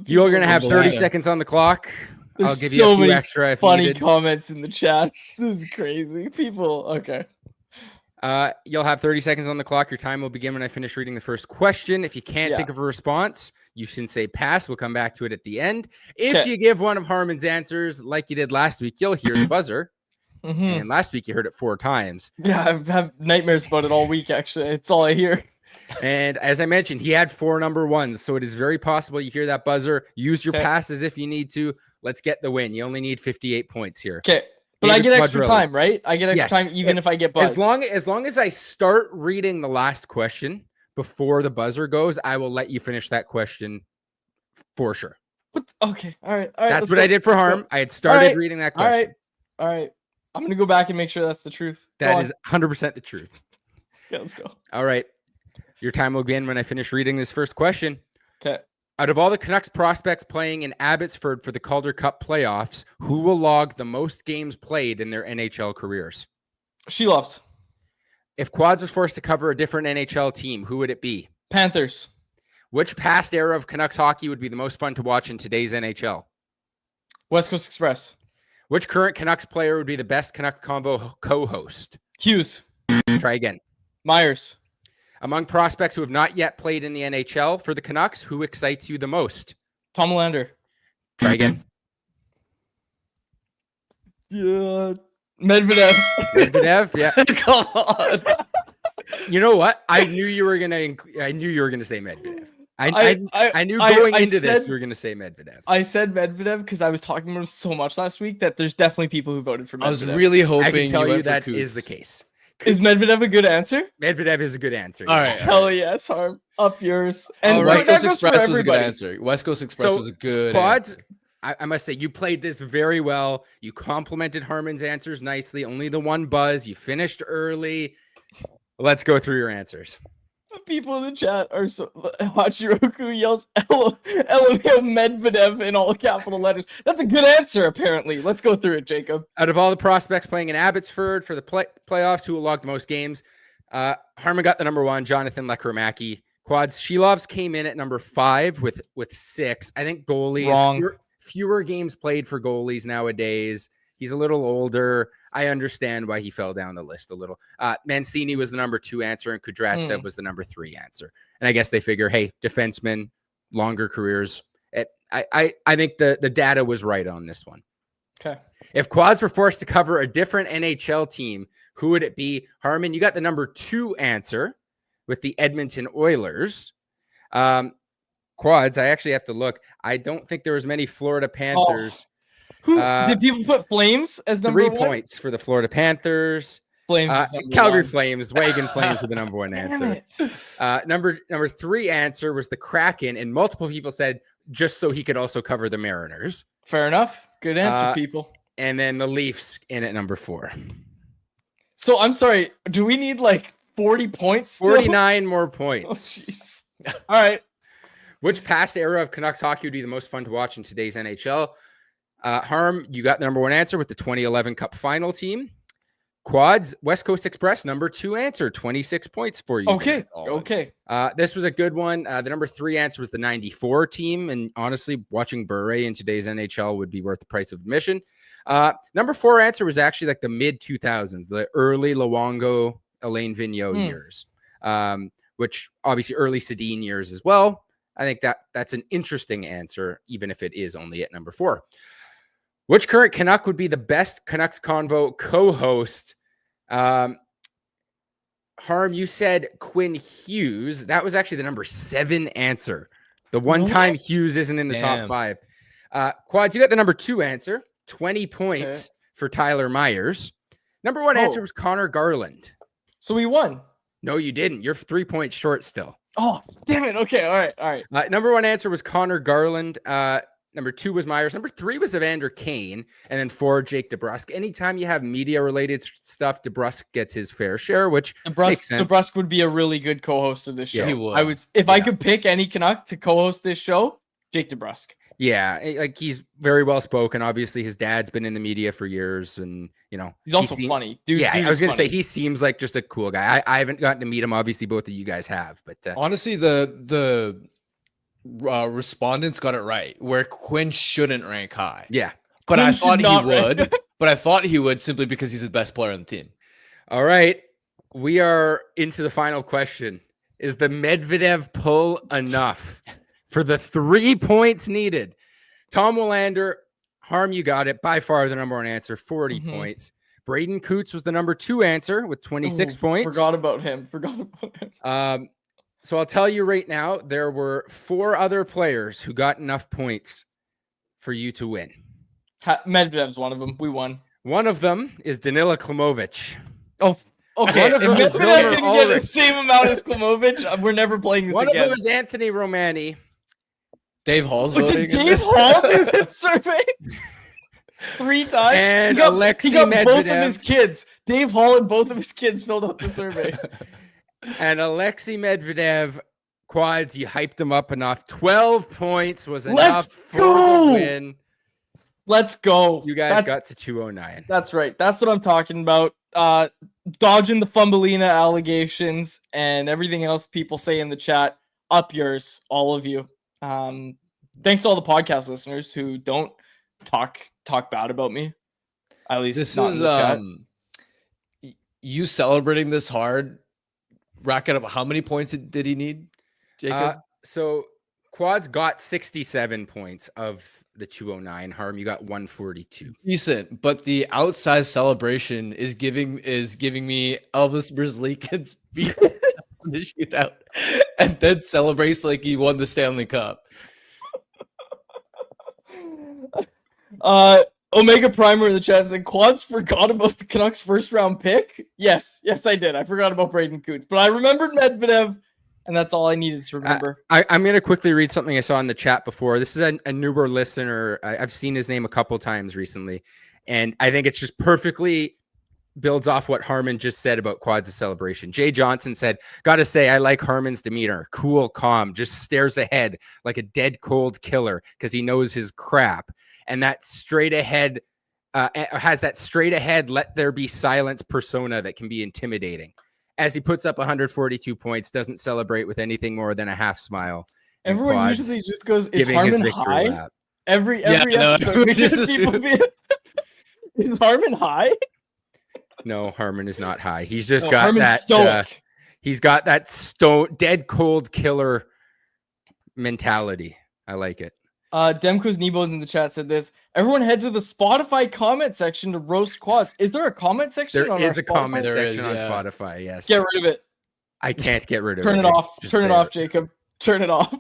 You're going to have 30 seconds on the clock. I'll give you a few extra if needed. Funny comments in the chat. This is crazy. People, okay. You'll have 30 seconds on the clock. Your time will begin when I finish reading the first question. If you can't think of a response, you can say pass. We'll come back to it at the end. If you give one of Harmon's answers like you did last week, you'll hear the buzzer. And last week you heard it 4 times. Yeah, I've had nightmares about it all week, actually. It's all I hear. And as I mentioned, he had 4 number ones. So it is very possible you hear that buzzer. Use your passes if you need to. Let's get the win. You only need 58 points here. Okay. But I get extra time, right? I get extra time even if I get buzzed. As long as I start reading the last question before the buzzer goes, I will let you finish that question for sure. Okay. All right. That's what I did for Harm. I had started reading that question. All right. I'm going to go back and make sure that's the truth. That is 100% the truth. Yeah, let's go. All right. Your time will begin when I finish reading this first question. Okay. Out of all the Canucks prospects playing in Abbotsford for the Calder Cup playoffs, who will log the most games played in their NHL careers? Sheloffs. If Quads was forced to cover a different NHL team, who would it be? Panthers. Which past era of Canucks hockey would be the most fun to watch in today's NHL? West Coast Express. Which current Canucks player would be the best Canucks Convo co-host? Hughes. Try again. Myers. Among prospects who have not yet played in the NHL for the Canucks, who excites you the most? Tom Lander. Try again. Yeah. Medvedev. Yeah. Come on. You know what? I knew you were gonna say Medvedev. I knew going into this you were gonna say Medvedev. I said Medvedev because I was talking about him so much last week that there's definitely people who voted for Medvedev. I was really hoping I can tell you that Coots. is the case. Is Medvedev a good answer? Medvedev is a good answer. All right. Hell yes, Harm. Up yours. And West Coast that goes for Express was a good everybody. answer. West Coast Express was a good Quads, answer. I must say, you played this very well. You complimented Harmon's answers nicely. Only the one buzz. You finished early. Let's go through your answers. The people in the chat are so. Hachiroku yells LMAO Medvedev in all capital letters. That's a good answer, apparently. Let's go through it, Jacob. Out of all the prospects playing in Abbotsford for the playoffs, who will log the most games? Harmon got the number 1, Jonathan Lekromaki. Quads, Shelovs came in at number 5 with 6. I think goalies. Wrong. Fewer games played for goalies nowadays. He's a little older. I understand why he fell down the list a little. Mancini was the number 2 answer, and Kudratsev was the number 3 answer. And I guess they figure, hey, defensemen, longer careers. I think the data was right on this one. Okay. If Quads were forced to cover a different NHL team, who would it be? Harmon, you got the number 2 answer with the Edmonton Oilers. Quads, I actually have to look. I don't think there was many Florida Panthers. Who did people put Flames as number 3 1? points for the Florida Panthers. Flames. Calgary Flames. Wagon Flames were the number 1 answer. Number 3 answer was the Kraken, and multiple people said just so he could also cover the Mariners. Fair enough. Good answer, people. And then the Leafs in at number 4. So I'm sorry. Do we need like 40 points? Still? 49 more Oh, points. jeez. All right. Which past era of Canucks hockey would be the most fun to watch in today's NHL? Harm, you got the number 1 answer with the 2011 Cup final team. Quads, West Coast Express, number 2 answer, 26 points for you. Okay. Okay. This was a good one. The number 3 answer was the 94 team. And honestly, watching Bure in today's NHL would be worth the price of admission. Number 4 answer was actually like the mid 2000s, the early Luongo, Alain Vigneault years, which obviously early Sedin years as well. I think that's an interesting answer, even if it is only at number 4. Which current Canuck would be the best Canucks Convo co-host? Harm, you said Quinn Hughes. That was actually the number 7 answer. The one time Hughes isn't in the top 5. Quads, you got the number 2 answer. 20 points for Tyler Myers. Number 1 answer was Connor Garland. So we won. No, you didn't. You're 3 points short still. Oh, damn it. Okay. All right. Number 1 answer was Connor Garland. Number 2 was Myers. Number 3 was Evander Kane. And then 4, Jake DeBrusk. Anytime you have media-related stuff, DeBrusk gets his fair share, which makes sense. DeBrusk would be a really good co-host of this show. Yeah, he would. I would, if I could pick any Canuck to co-host this show, Jake DeBrusk. Yeah, like he's very well spoken. Obviously, his dad's been in the media for years, and he's also funny. Dude, I was gonna say he seems like just a cool guy. I haven't gotten to meet him. Obviously, both of you guys have, but honestly, the respondents got it right where Quinn shouldn't rank high. Yeah, but I thought he would. But I thought he would simply because he's the best player on the team. All right, we are into the final question. Is the Medvedev pull enough for the 3 points needed? Tom Willander, Harm, you got it. By far the number 1 answer, 40 points. Braden Coots was the number 2 answer with 26 points. Forgot about him. So I'll tell you right now, there were 4 other players who got enough points for you to win. Medvedev's one of them. We won. One of them is Danila Klimovich. Oh, okay. One of If them is Medvedev Vilmer didn't get the Ulrich. same amount as Klimovich, we're never playing this One again. of them is Anthony Romani. Dave Hall's Look, voting did in Dave this? Hall do this survey 3 times? And he got Alexei both of Medvedev. his kids. Dave Hall and both of his kids filled out the survey. And Alexei Medvedev, Quads, you hyped him up enough. 12 points was enough for the win. Let's go. You guys got to 209. That's right. That's what I'm talking about. Dodging the Fumbelina allegations and everything else people say in the chat. Up yours, all of you. Thanks to all the podcast listeners who don't talk bad about me. At least This not is in the chat. you celebrating this hard. Racking up how many points did he need, Jacob? So Quads got 67 points of the 209. Harm, you got 142. Decent, but the outsized celebration is giving me Elvis Brzlikins beat the shootout, and then celebrates like he won the Stanley Cup. Omega Primer in the chat said Quads forgot about the Canucks first round pick. Yes, I did. I forgot about Braden Coots, but I remembered Medvedev, and that's all I needed to remember. I'm going to quickly read something I saw in the chat before. This is a newer listener. I've seen his name a couple times recently, and I think it's just perfectly builds off what Harmon just said about Quads' celebration. Jay Johnson said, "Gotta say, I like Harmon's demeanor. Cool, calm, just stares ahead like a dead cold killer because he knows his crap. And that straight ahead has that straight ahead, let there be silence persona that can be intimidating. As he puts up 142 points, doesn't celebrate with anything more than a half smile. Everyone Quads usually just goes, "Is giving his Harmon victory high?" lap. Every no, episode, we just just people be, is Harmon high? No, Harmon is not high. He's just No, got Harmon's that. stoic. He's got that dead cold killer mentality. I like it. Demko's Nebo's in the chat said this. Everyone head to the Spotify comment section to roast Quads. Is there a comment section? There on is our a comment Spotify? section on yeah. Spotify. Yes. Get rid of it. I can't get rid of Turn it. it It's off. just Turn it there. off, Jacob. Turn it off.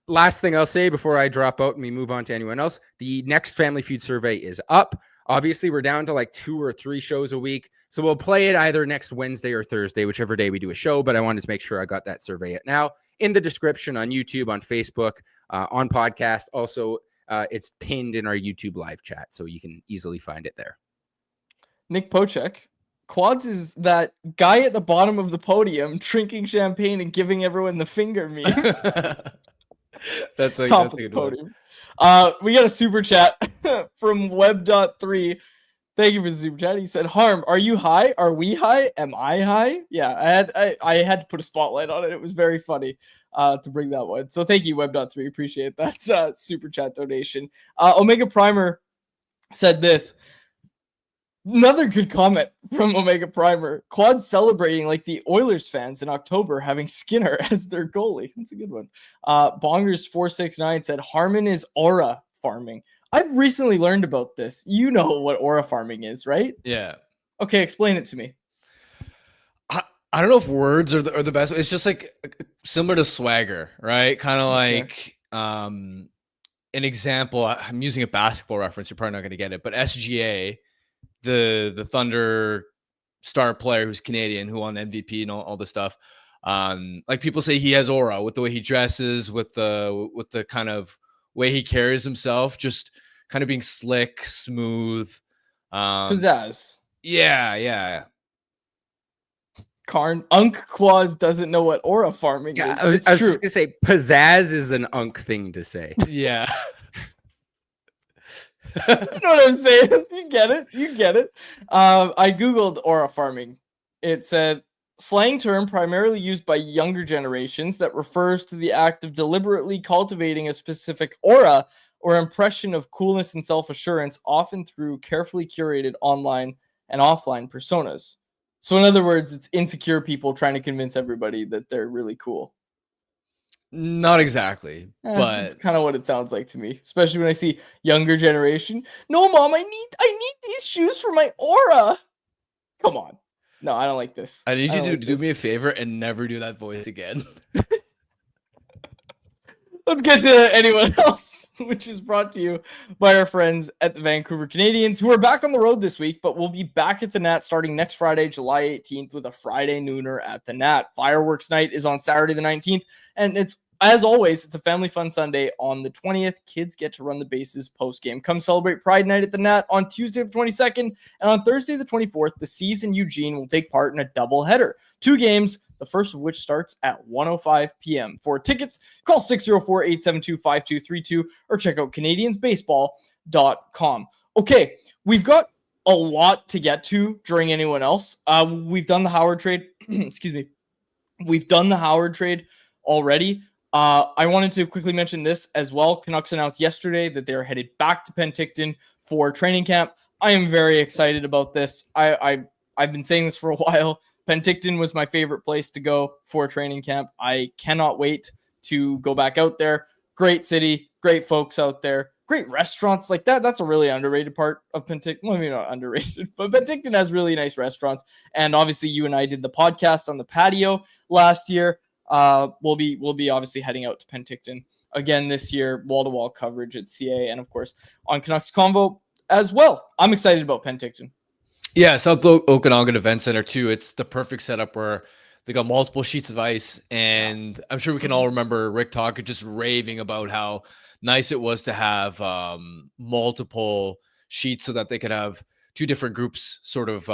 Last thing I'll say before I drop out and we move on to anyone else, the next Family Feud survey is up. Obviously, we're down to like 2 or 3 shows a week. So we'll play it either next Wednesday or Thursday, whichever day we do a show. But I wanted to make sure I got that survey out now in the description on YouTube, on Facebook, on podcast. Also, it's pinned in our YouTube live chat, so you can easily find it there. Nick Pocek. Quads is that guy at the bottom of the podium drinking champagne and giving everyone the finger meme. That's a Top of good the one. podium. We got a super chat from Web.3. Thank you for the super chat. He said, "Harm, are you high? Are we high? Am I high?" Yeah, I had to put a spotlight on it. It was very funny to bring that one. So thank you, Web.3. Appreciate that super chat donation. Omega Primer said this. Another good comment from Omega Primer. Quad celebrating like the Oilers fans in October having Skinner as their goalie. That's a good one. Bongers469 said Harmon is aura farming. I've recently learned about this. You know what aura farming is, right? Yeah. Okay, explain it to me. I don't know if words are the best. It's just like similar to swagger, right? Kind of like an example. I'm using a basketball reference. You're probably not going to get it, but SGA, the Thunder star player who's Canadian, who won MVP and all this stuff. Like people say he has aura with the way he dresses, with the kind of way he carries himself, just kind of being slick, smooth. Pizzazz. Yeah. Karn Unk Quaz doesn't know what aura farming is. I was It's true. just gonna say pizzazz is an unk thing to say. Yeah. You know what I'm saying? You get it. I googled aura farming. It said slang term primarily used by younger generations that refers to the act of deliberately cultivating a specific aura or impression of coolness and self-assurance, often through carefully curated online and offline personas. So in other words, it's insecure people trying to convince everybody that they're really cool. Not exactly, but It's kind of what it sounds like to me, especially when I see younger generation. No, Mom, I need these shoes for my aura. Come on. No, I don't like this. I need I you don't to like do this. me a favor and never do that voice again. Let's get to anyone else, which is brought to you by our friends at the Vancouver Canadians, who are back on the road this week, but will be back at the Nat starting next Friday, July 18th, with a Friday nooner at the Nat. Fireworks night is on Saturday the 19th, and it's, as always, it's a family fun Sunday on the 20th. Kids get to run the bases post-game. Come celebrate Pride Night at the Nat on Tuesday the 22nd, and on Thursday the 24th, the Seas and Eugene will take part in a doubleheader. 2 games, the first of which starts at 1:05 p.m. For tickets, call 604-872-5232 or check out CanadiansBaseball.com. Okay, we've got a lot to get to during anyone else. We've done the Howard trade. Excuse me. We've done the Howard trade already. I wanted to quickly mention this as well. Canucks announced yesterday that they're headed back to Penticton for training camp. I am very excited about this. I've been saying this for a while. Penticton was my favorite place to go for training camp. I cannot wait to go back out there. Great city, great folks out there, great restaurants like that. That's a really underrated part of Penticton. Well, maybe not underrated, but Penticton has really nice restaurants. And obviously, you and I did the podcast on the patio last year. We'll be obviously heading out to Penticton again this year, wall-to-wall coverage at CA, and of course on Canucks Convo as well. I'm excited about Penticton. Yeah, South Okanagan Event Center too. It's the perfect setup where they got multiple sheets of ice, and I'm sure we can all remember Rick Tocchet just raving about how nice it was to have multiple sheets so that they could have 2 different groups sort of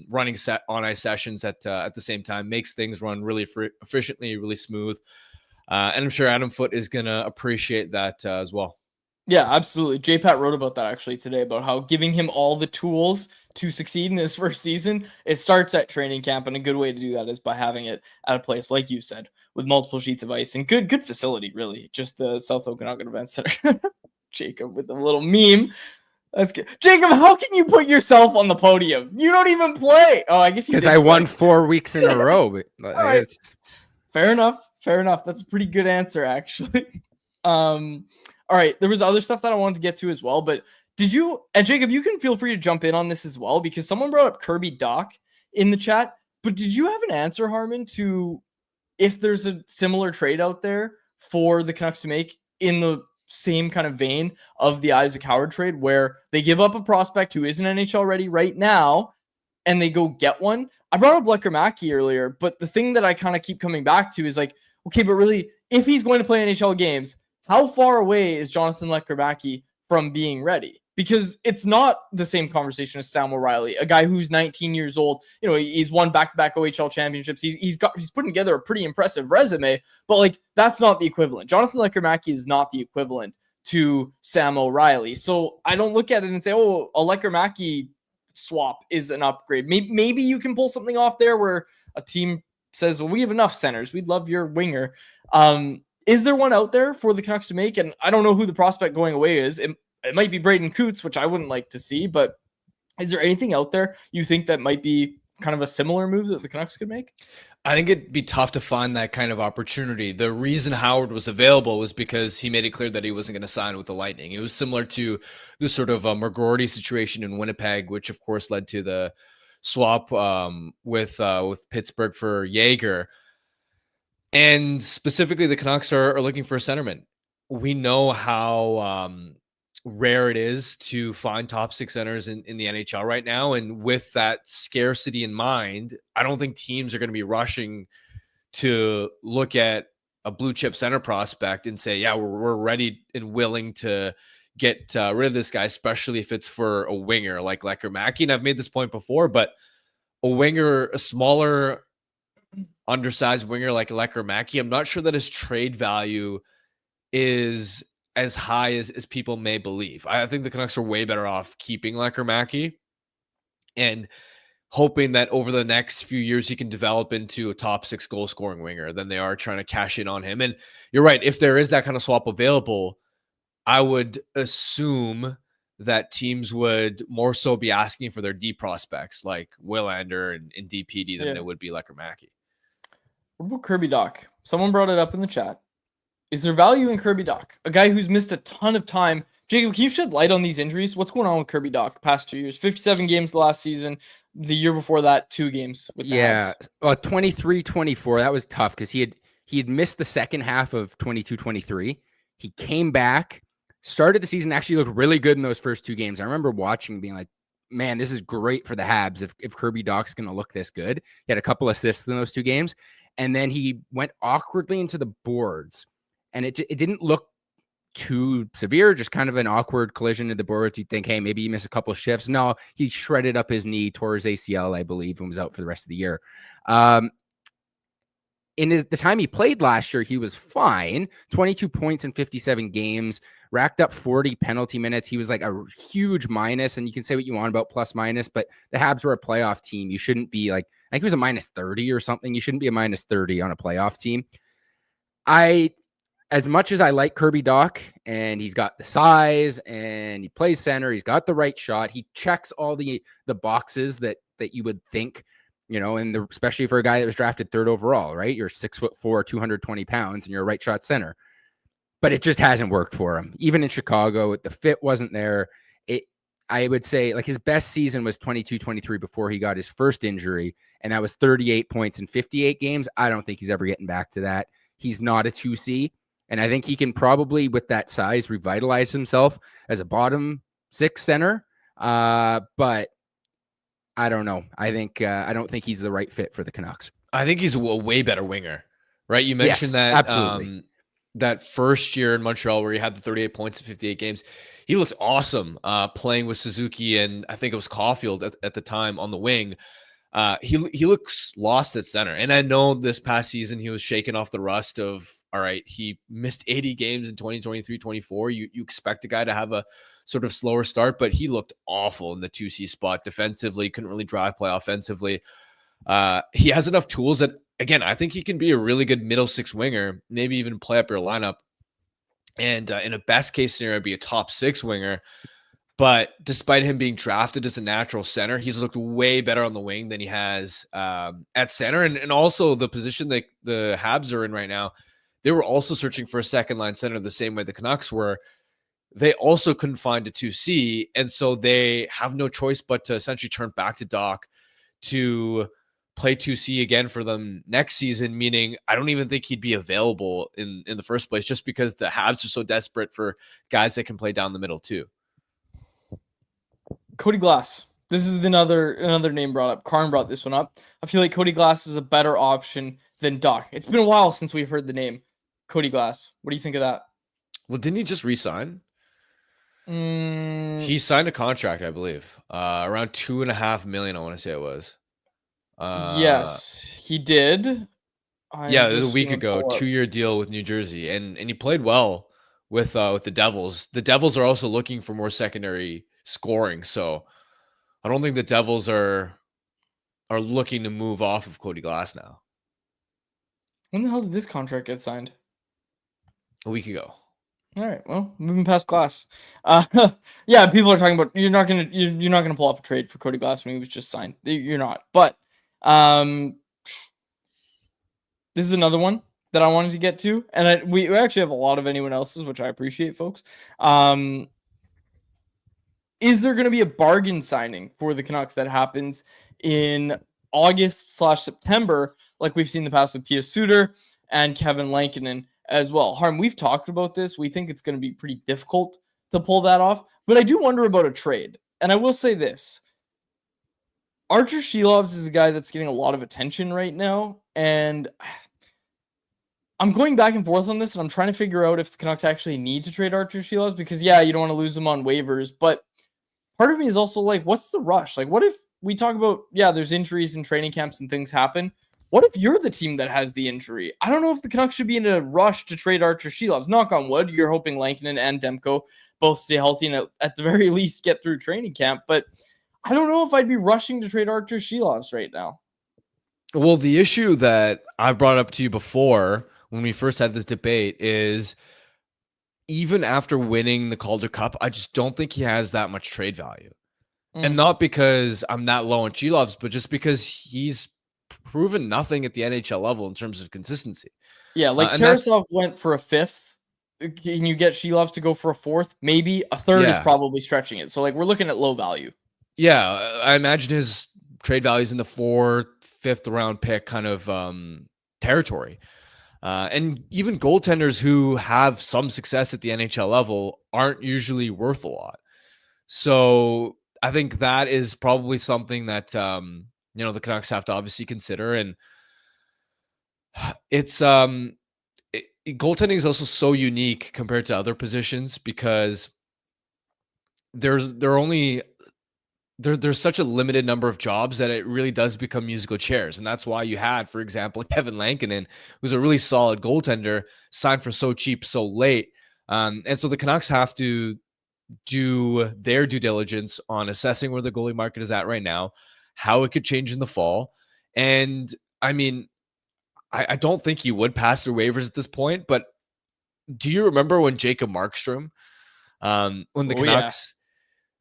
running set on ice sessions at the same time. Makes things run really efficiently, really smooth, and I'm sure Adam Foote is gonna appreciate that as well. Yeah, absolutely. J-Pat wrote about that actually today, about how giving him all the tools to succeed in his first season, it starts at training camp, and a good way to do that is by having it at a place, like you said, with multiple sheets of ice and good facility, really. Just the South Okanagan Event Center. Jacob with a little meme. That's good. Jacob, how can you put yourself on the podium? You don't even play. Oh, I guess you did. Because I won 4 weeks in a row. But right. Fair enough. That's a pretty good answer, actually. All right, there was other stuff that I wanted to get to as well, but did you, and Jacob, you can feel free to jump in on this as well, because someone brought up Kirby Dach in the chat, but did you have an answer, Harman, to if there's a similar trade out there for the Canucks to make in the same kind of vein of the Isaac Howard trade, where they give up a prospect who isn't NHL ready right now and they go get one? I brought up Lekkermacki earlier, but the thing that I kind of keep coming back to is like, okay, but really, if he's going to play NHL games, how far away is Jonathan Lekkermacki from being ready? Because it's not the same conversation as Sam O'Reilly, a guy who's 19 years old. You know, he's won back-to-back OHL championships. He's putting together a pretty impressive resume, but like that's not the equivalent. Jonathan Lekkermacki is not the equivalent to Sam O'Reilly. So I don't look at it and say, oh, a Lekkermacki swap is an upgrade. Maybe you can pull something off there where a team says, well, we have enough centers. We'd love your winger. Is there one out there for the Canucks to make? And I don't know who the prospect going away is. It might be Braden Coots, which I wouldn't like to see, but is there anything out there you think that might be kind of a similar move that the Canucks could make? I think it'd be tough to find that kind of opportunity. The reason Howard was available was because he made it clear that he wasn't going to sign with the Lightning. It was similar to the sort of McGroarty situation in Winnipeg, which of course led to the swap with Pittsburgh for Jaeger. And specifically, the Canucks are looking for a centerman. We know how rare it is to find top 6 centers in the NHL right now. And with that scarcity in mind, I don't think teams are going to be rushing to look at a blue chip center prospect and say, yeah, we're ready and willing to get rid of this guy, especially if it's for a winger like Lekkermacki. And I've made this point before, but a winger, a smaller, undersized winger like Lekkermacki, I'm not sure that his trade value is as high as people may believe. I think the Canucks are way better off keeping Lekkermacki and hoping that over the next few years he can develop into a top 6 goal scoring winger than they are trying to cash in on him. And you're right, if there is that kind of swap available, I would assume that teams would more so be asking for their D prospects like Willander and DPD than they would be Lekkermacki. What about Kirby Dach? Someone brought it up in the chat. Is there value in Kirby Dach? A guy who's missed a ton of time. Jacob, can you shed light on these injuries? What's going on with Kirby Dach past 2 years? 57 games last season. The year before that, 2 games with the Yeah. Habs. Well, 23-24, that was tough because he had missed the second half of 22-23. He came back, started the season, actually looked really good in those first 2 games. I remember watching being like, man, this is great for the Habs if Kirby Dach's going to look this good. He had a couple assists in those 2 games. And then he went awkwardly into the boards. And it didn't look too severe, just kind of an awkward collision in the boards. You'd think, hey, maybe he missed a couple of shifts. No, he shredded up his knee, tore his ACL, I believe, and was out for the rest of the year. The time he played last year, he was fine. 22 points in 57 games, racked up 40 penalty minutes. He was like a huge minus, and you can say what you want about plus minus, but the Habs were a playoff team. You shouldn't be like, I think he was a minus 30 or something. You shouldn't be a minus 30 on a playoff team. As much as I like Kirby Dach, and he's got the size and he plays center, he's got the right shot. He checks all the boxes that you would think, and especially for a guy that was drafted 3rd overall, right? You're 6'4", 220 pounds, and you're a right shot center. But it just hasn't worked for him. Even in Chicago, the fit wasn't there. I would say like his best season was 22-23 before he got his first injury, and that was 38 points in 58 games. I don't think he's ever getting back to that. He's not a 2C. And I think he can probably, with that size, revitalize himself as a bottom 6 center. But I don't know. I don't think he's the right fit for the Canucks. I think he's a way better winger, right? You mentioned that absolutely. That first year in Montreal where he had the 38 points in 58 games. He looked awesome playing with Suzuki, and I think it was Caulfield at the time on the wing. He looks lost at center. And I know this past season he was shaking off the rust of, all right, he missed 80 games in 2023-24. You expect a guy to have a sort of slower start, but he looked awful in the 2C spot defensively, couldn't really drive play offensively. He has enough tools that, again, I think he can be a really good middle 6 winger, maybe even play up your lineup. And in a best case scenario, be a top 6 winger. But despite him being drafted as a natural center, he's looked way better on the wing than he has at center. And also the position that the Habs are in right now, they were also searching for a second line center the same way the Canucks were. They also couldn't find a 2C. And so they have no choice but to essentially turn back to Dach to play 2C again for them next season, meaning I don't even think he'd be available in the first place, just because the Habs are so desperate for guys that can play down the middle too. Cody Glass. This is another name brought up. Karn brought this one up. I feel like Cody Glass is a better option than Dach. It's been a while since we've heard the name Cody Glass. What do you think of that? Well, didn't he just re-sign? He signed a contract, I believe, around $2.5 million. I want to say it was. Yes, he did. It was a week ago. 2-year deal with New Jersey, and he played well with the Devils. The Devils are also looking for more secondary scoring, so I don't think the Devils are looking to move off of Cody Glass now. When the hell did this contract get signed? A week ago. All right, well, moving past Glass. Yeah, people are talking about you're not gonna pull off a trade for Cody Glass when he was just signed. You're not. But this is another one that I wanted to get to, and we actually have a lot of anyone else's, which I appreciate, folks. Is there going to be a bargain signing for the Canucks that happens in August/September, like we've seen in the past with Pia Suter and Kevin Lankinen as well? Harm, we've talked about this. We think it's going to be pretty difficult to pull that off, but I do wonder about a trade. And I will say this. Archer Shelovs is a guy that's getting a lot of attention right now, and I'm going back and forth on this, and I'm trying to figure out if the Canucks actually need to trade Archer Shelovs, because, yeah, you don't want to lose him on waivers, but part of me is also like, what's the rush? Like, what if we talk about, there's injuries in training camps and things happen. What if you're the team that has the injury? I don't know if the Canucks should be in a rush to trade Archer Shelovs. Knock on wood, you're hoping Lankinen and Demko both stay healthy and at the very least get through training camp, but I don't know if I'd be rushing to trade Archer Shelovs right now. Well, the issue that I brought up to you before when we first had this debate is even after winning the Calder Cup, I just don't think he has that much trade value. And not because I'm that low on Shelovs, but just because he's proven nothing at the NHL level in terms of consistency. Yeah, like Tarasov went for a 5th. Can you get Shelovs to go for a 4th? Maybe a 3rd is probably stretching it. So like we're looking at low value. Yeah, I imagine his trade values in the 4th, 5th round pick kind of territory. And even goaltenders who have some success at the NHL level aren't usually worth a lot. So I think that is probably something that, the Canucks have to obviously consider. And it's, goaltending is also so unique compared to other positions because there's such a limited number of jobs that it really does become musical chairs. And that's why you had, for example, Kevin Lankinen, who's a really solid goaltender, signed for so cheap, so late. And so the Canucks have to do their due diligence on assessing where the goalie market is at right now, how it could change in the fall. And I mean, I don't think he would pass through waivers at this point, but do you remember when Jacob Markstrom, when the Canucks,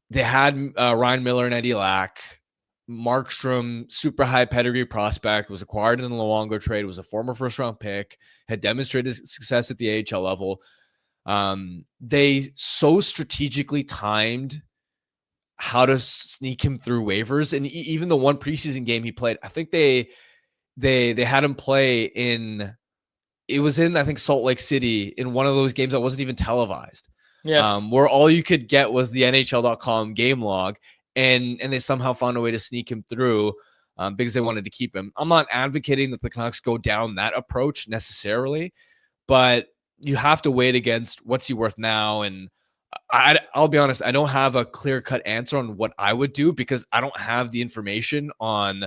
they had Ryan Miller and Eddie Lack, Markstrom, super high pedigree prospect, was acquired in the Luongo trade, was a former first-round pick, had demonstrated success at the AHL level. They so strategically timed how to sneak him through waivers, and even the one preseason game he played, I think they had him play in Salt Lake City in one of those games that wasn't even televised. Yes. Where all you could get was the NHL.com game log, and they somehow found a way to sneak him through because they wanted to keep him. I'm not advocating that the Canucks go down that approach necessarily, but you have to weigh it against what's he worth now. And I'll be honest, I don't have a clear-cut answer on what I would do because I don't have the information on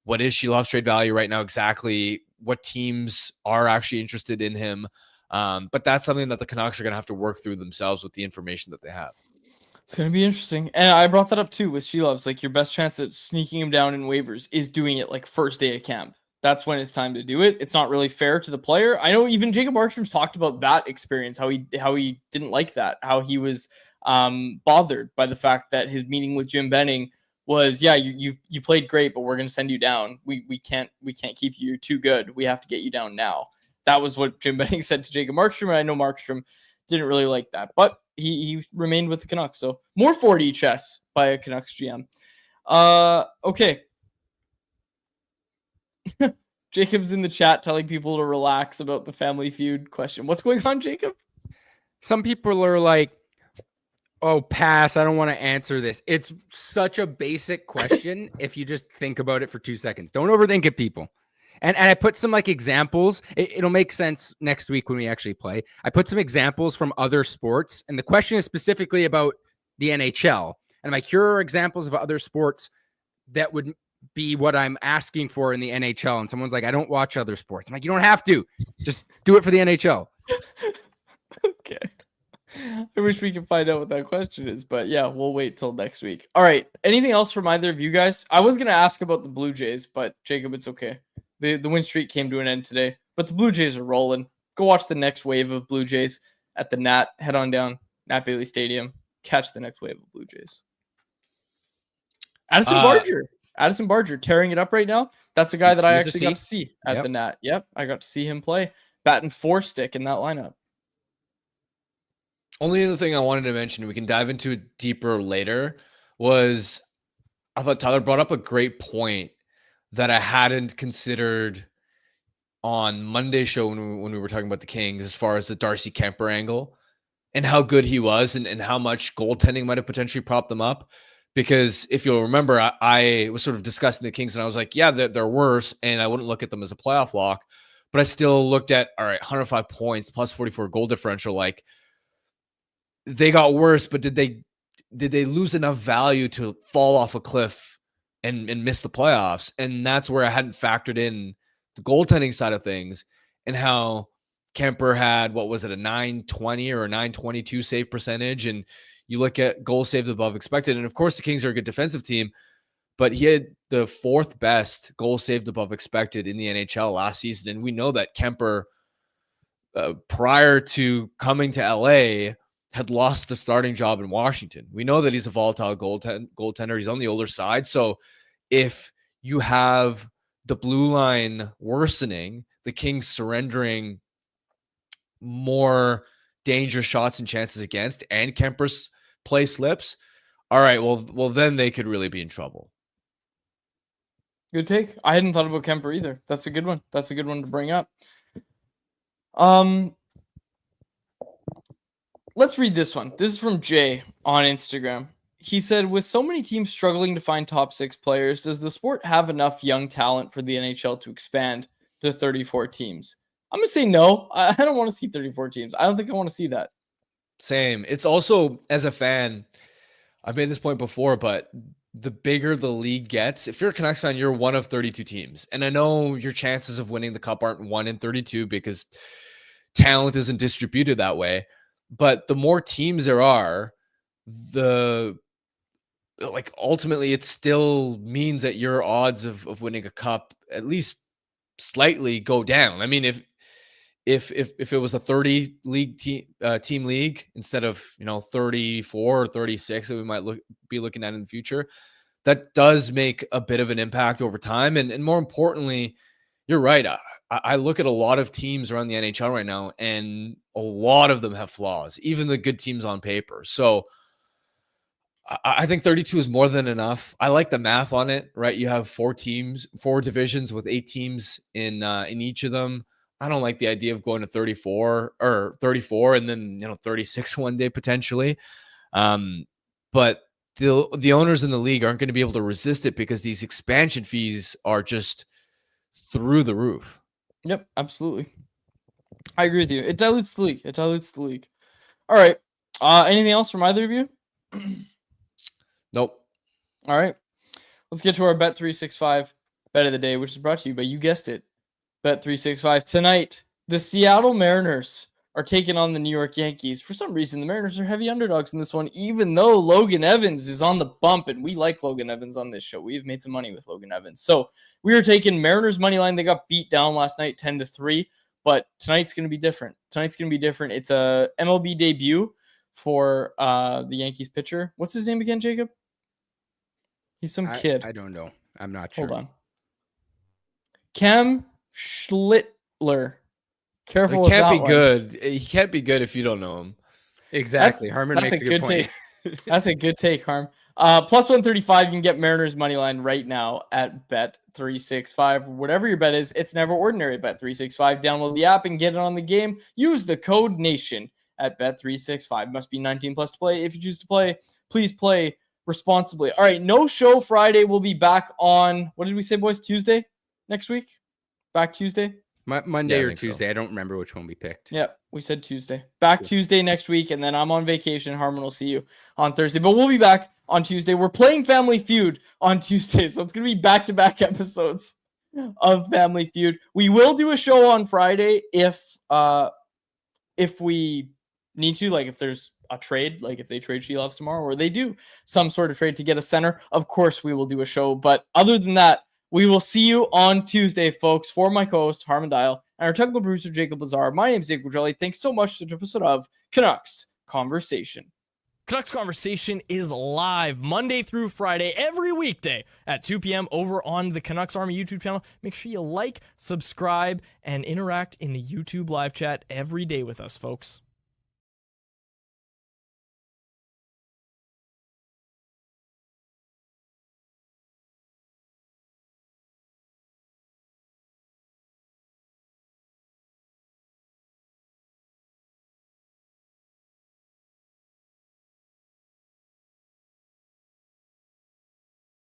what is Shilov's trade value right now, exactly what teams are actually interested in him. But that's something that the Canucks are going to have to work through themselves with the information that they have. It's going to be interesting. And I brought that up too with Shilov's. Like, your best chance at sneaking him down in waivers is doing it like first day of camp. That's when it's time to do it. It's not really fair to the player. I know even Jacob Markstrom's talked about that experience, how he didn't like that, how he was bothered by the fact that his meeting with Jim Benning was, you played great, but we're going to send you down. We can't keep you. You're too good. We have to get you down now. That was what Jim Benning said to Jacob Markstrom. And I know Markstrom didn't really like that, but he remained with the Canucks. So more 4D chess by a Canucks GM. Okay. Jacob's in the chat telling people to relax about the Family Feud question. What's going on, Jacob? Some people are like, oh, pass. I don't want to answer this. It's such a basic question if you just think about it for 2 seconds. Don't overthink it, people. And I put some like examples. It'll make sense next week when we actually play. I put some examples from other sports. And the question is specifically about the NHL. And I'm like, here are examples of other sports that would be what I'm asking for in the NHL. And someone's like, I don't watch other sports. I'm like, you don't have to. Just do it for the NHL. Okay. I wish we could find out what that question is, but yeah, we'll wait till next week. All right. Anything else from either of you guys? I was going to ask about the Blue Jays, but Jacob, it's okay. The win streak came to an end today, but the Blue Jays are rolling. Go watch the next wave of Blue Jays at the Nat. Head on down, Nat Bailey Stadium. Catch the next wave of Blue Jays. Addison Barger tearing it up right now. That's a guy that I actually got to see at the Nat. Yep, I got to see him play. Batting 4-stick in that lineup. Only other thing I wanted to mention, we can dive into it deeper later, was I thought Tyler brought up a great point that I hadn't considered on Monday's show when we were talking about the Kings, as far as the Darcy Kemper angle and how good he was and how much goaltending might have potentially propped them up. Because if you'll remember, I was sort of discussing the Kings and I was like, yeah, they're worse, and I wouldn't look at them as a playoff lock, but I still looked at, all right, 105 points plus 44 goal differential. Like, they got worse, but did they lose enough value to fall off a cliff and miss the playoffs? And that's where I hadn't factored in the goaltending side of things and how Kemper had, what was it, a 920 or a 922 save percentage. And you look at goal saves above expected. And of course, the Kings are a good defensive team, but he had the 4th best goal saved above expected in the NHL last season. And we know that Kemper, prior to coming to LA, had lost the starting job in Washington. We know that he's a volatile goaltender. He's on the older side. So if you have the blue line worsening, the Kings surrendering more dangerous shots and chances against, and Kemper's play slips, all right, well, then they could really be in trouble. Good take. I hadn't thought about Kemper either. That's a good one. That's a good one to bring up. Let's read this one. This is from Jay on Instagram. He said, with so many teams struggling to find top 6 players, does the sport have enough young talent for the NHL to expand to 34 teams? I'm going to say no. I don't want to see 34 teams. I don't think I want to see that. Same. It's also, as a fan, I've made this point before, but the bigger the league gets, if you're a Canucks fan, you're one of 32 teams. And I know your chances of winning the cup aren't 1 in 32 because talent isn't distributed that way. But the more teams there are, ultimately it still means that your odds of winning a cup at least slightly go down. I mean, if it was a 30 league team league instead of 34 or 36 that we might be looking at in the future, that does make a bit of an impact over time. And more importantly, you're right. I look at a lot of teams around the NHL right now, and a lot of them have flaws, even the good teams on paper. So I think 32 is more than enough. I like the math on it, right? You have 4 divisions with 8 teams in each of them. I don't like the idea of going to 34 and then 36 one day potentially. But the owners in the league aren't going to be able to resist it because these expansion fees are just through the roof. Yep, absolutely. I agree with you. It dilutes the league. All right. Anything else from either of you? Nope. All right. Let's get to our Bet365 bet of the day, which is brought to you by, you guessed it, Bet365. Tonight, the Seattle Mariners are taking on the New York Yankees. For some reason, the Mariners are heavy underdogs in this one, even though Logan Evans is on the bump, and we like Logan Evans on this show. We've made some money with Logan Evans. So we are taking Mariners money line. They got beat down last night 10-3, but tonight's going to be different. It's a MLB debut for the Yankees pitcher. What's his name again, Jacob? He's some kid. I don't know. I'm not sure. Hold on. Cam Schlittler. Careful. It can't be good. He can't be good if you don't know him. Exactly. Harmon makes a good point. Take. That's a good take, Harm. Plus 135, you can get Mariners money line right now at Bet365. Whatever your bet is, it's never ordinary at Bet365. Download the app and get it on the game. Use the code NATION at Bet365. Must be 19 plus to play. If you choose to play, please play responsibly. All right, no show Friday. We'll be back on, what did we say, boys? Tuesday next week? Back Tuesday? Monday or Tuesday. So. I don't remember which one we picked. Yeah, we said Tuesday. Back Tuesday next week, and then I'm on vacation. Harmon will see you on Thursday, but we'll be back on Tuesday. We're playing Family Feud on Tuesday, so it's going to be back-to-back episodes of Family Feud. We will do a show on Friday if we need to, like if there's a trade, like if they trade Shelovs tomorrow, or they do some sort of trade to get a center. Of course, we will do a show, but other than that, we will see you on Tuesday, folks. For my co-host, Harmon Dial, and our technical producer, Jacob Lazar, my name is Dave Gugelli. Thanks so much for the episode of Canucks Conversation. Canucks Conversation is live Monday through Friday, every weekday at 2 p.m. over on the Canucks Army YouTube channel. Make sure you like, subscribe, and interact in the YouTube live chat every day with us, folks.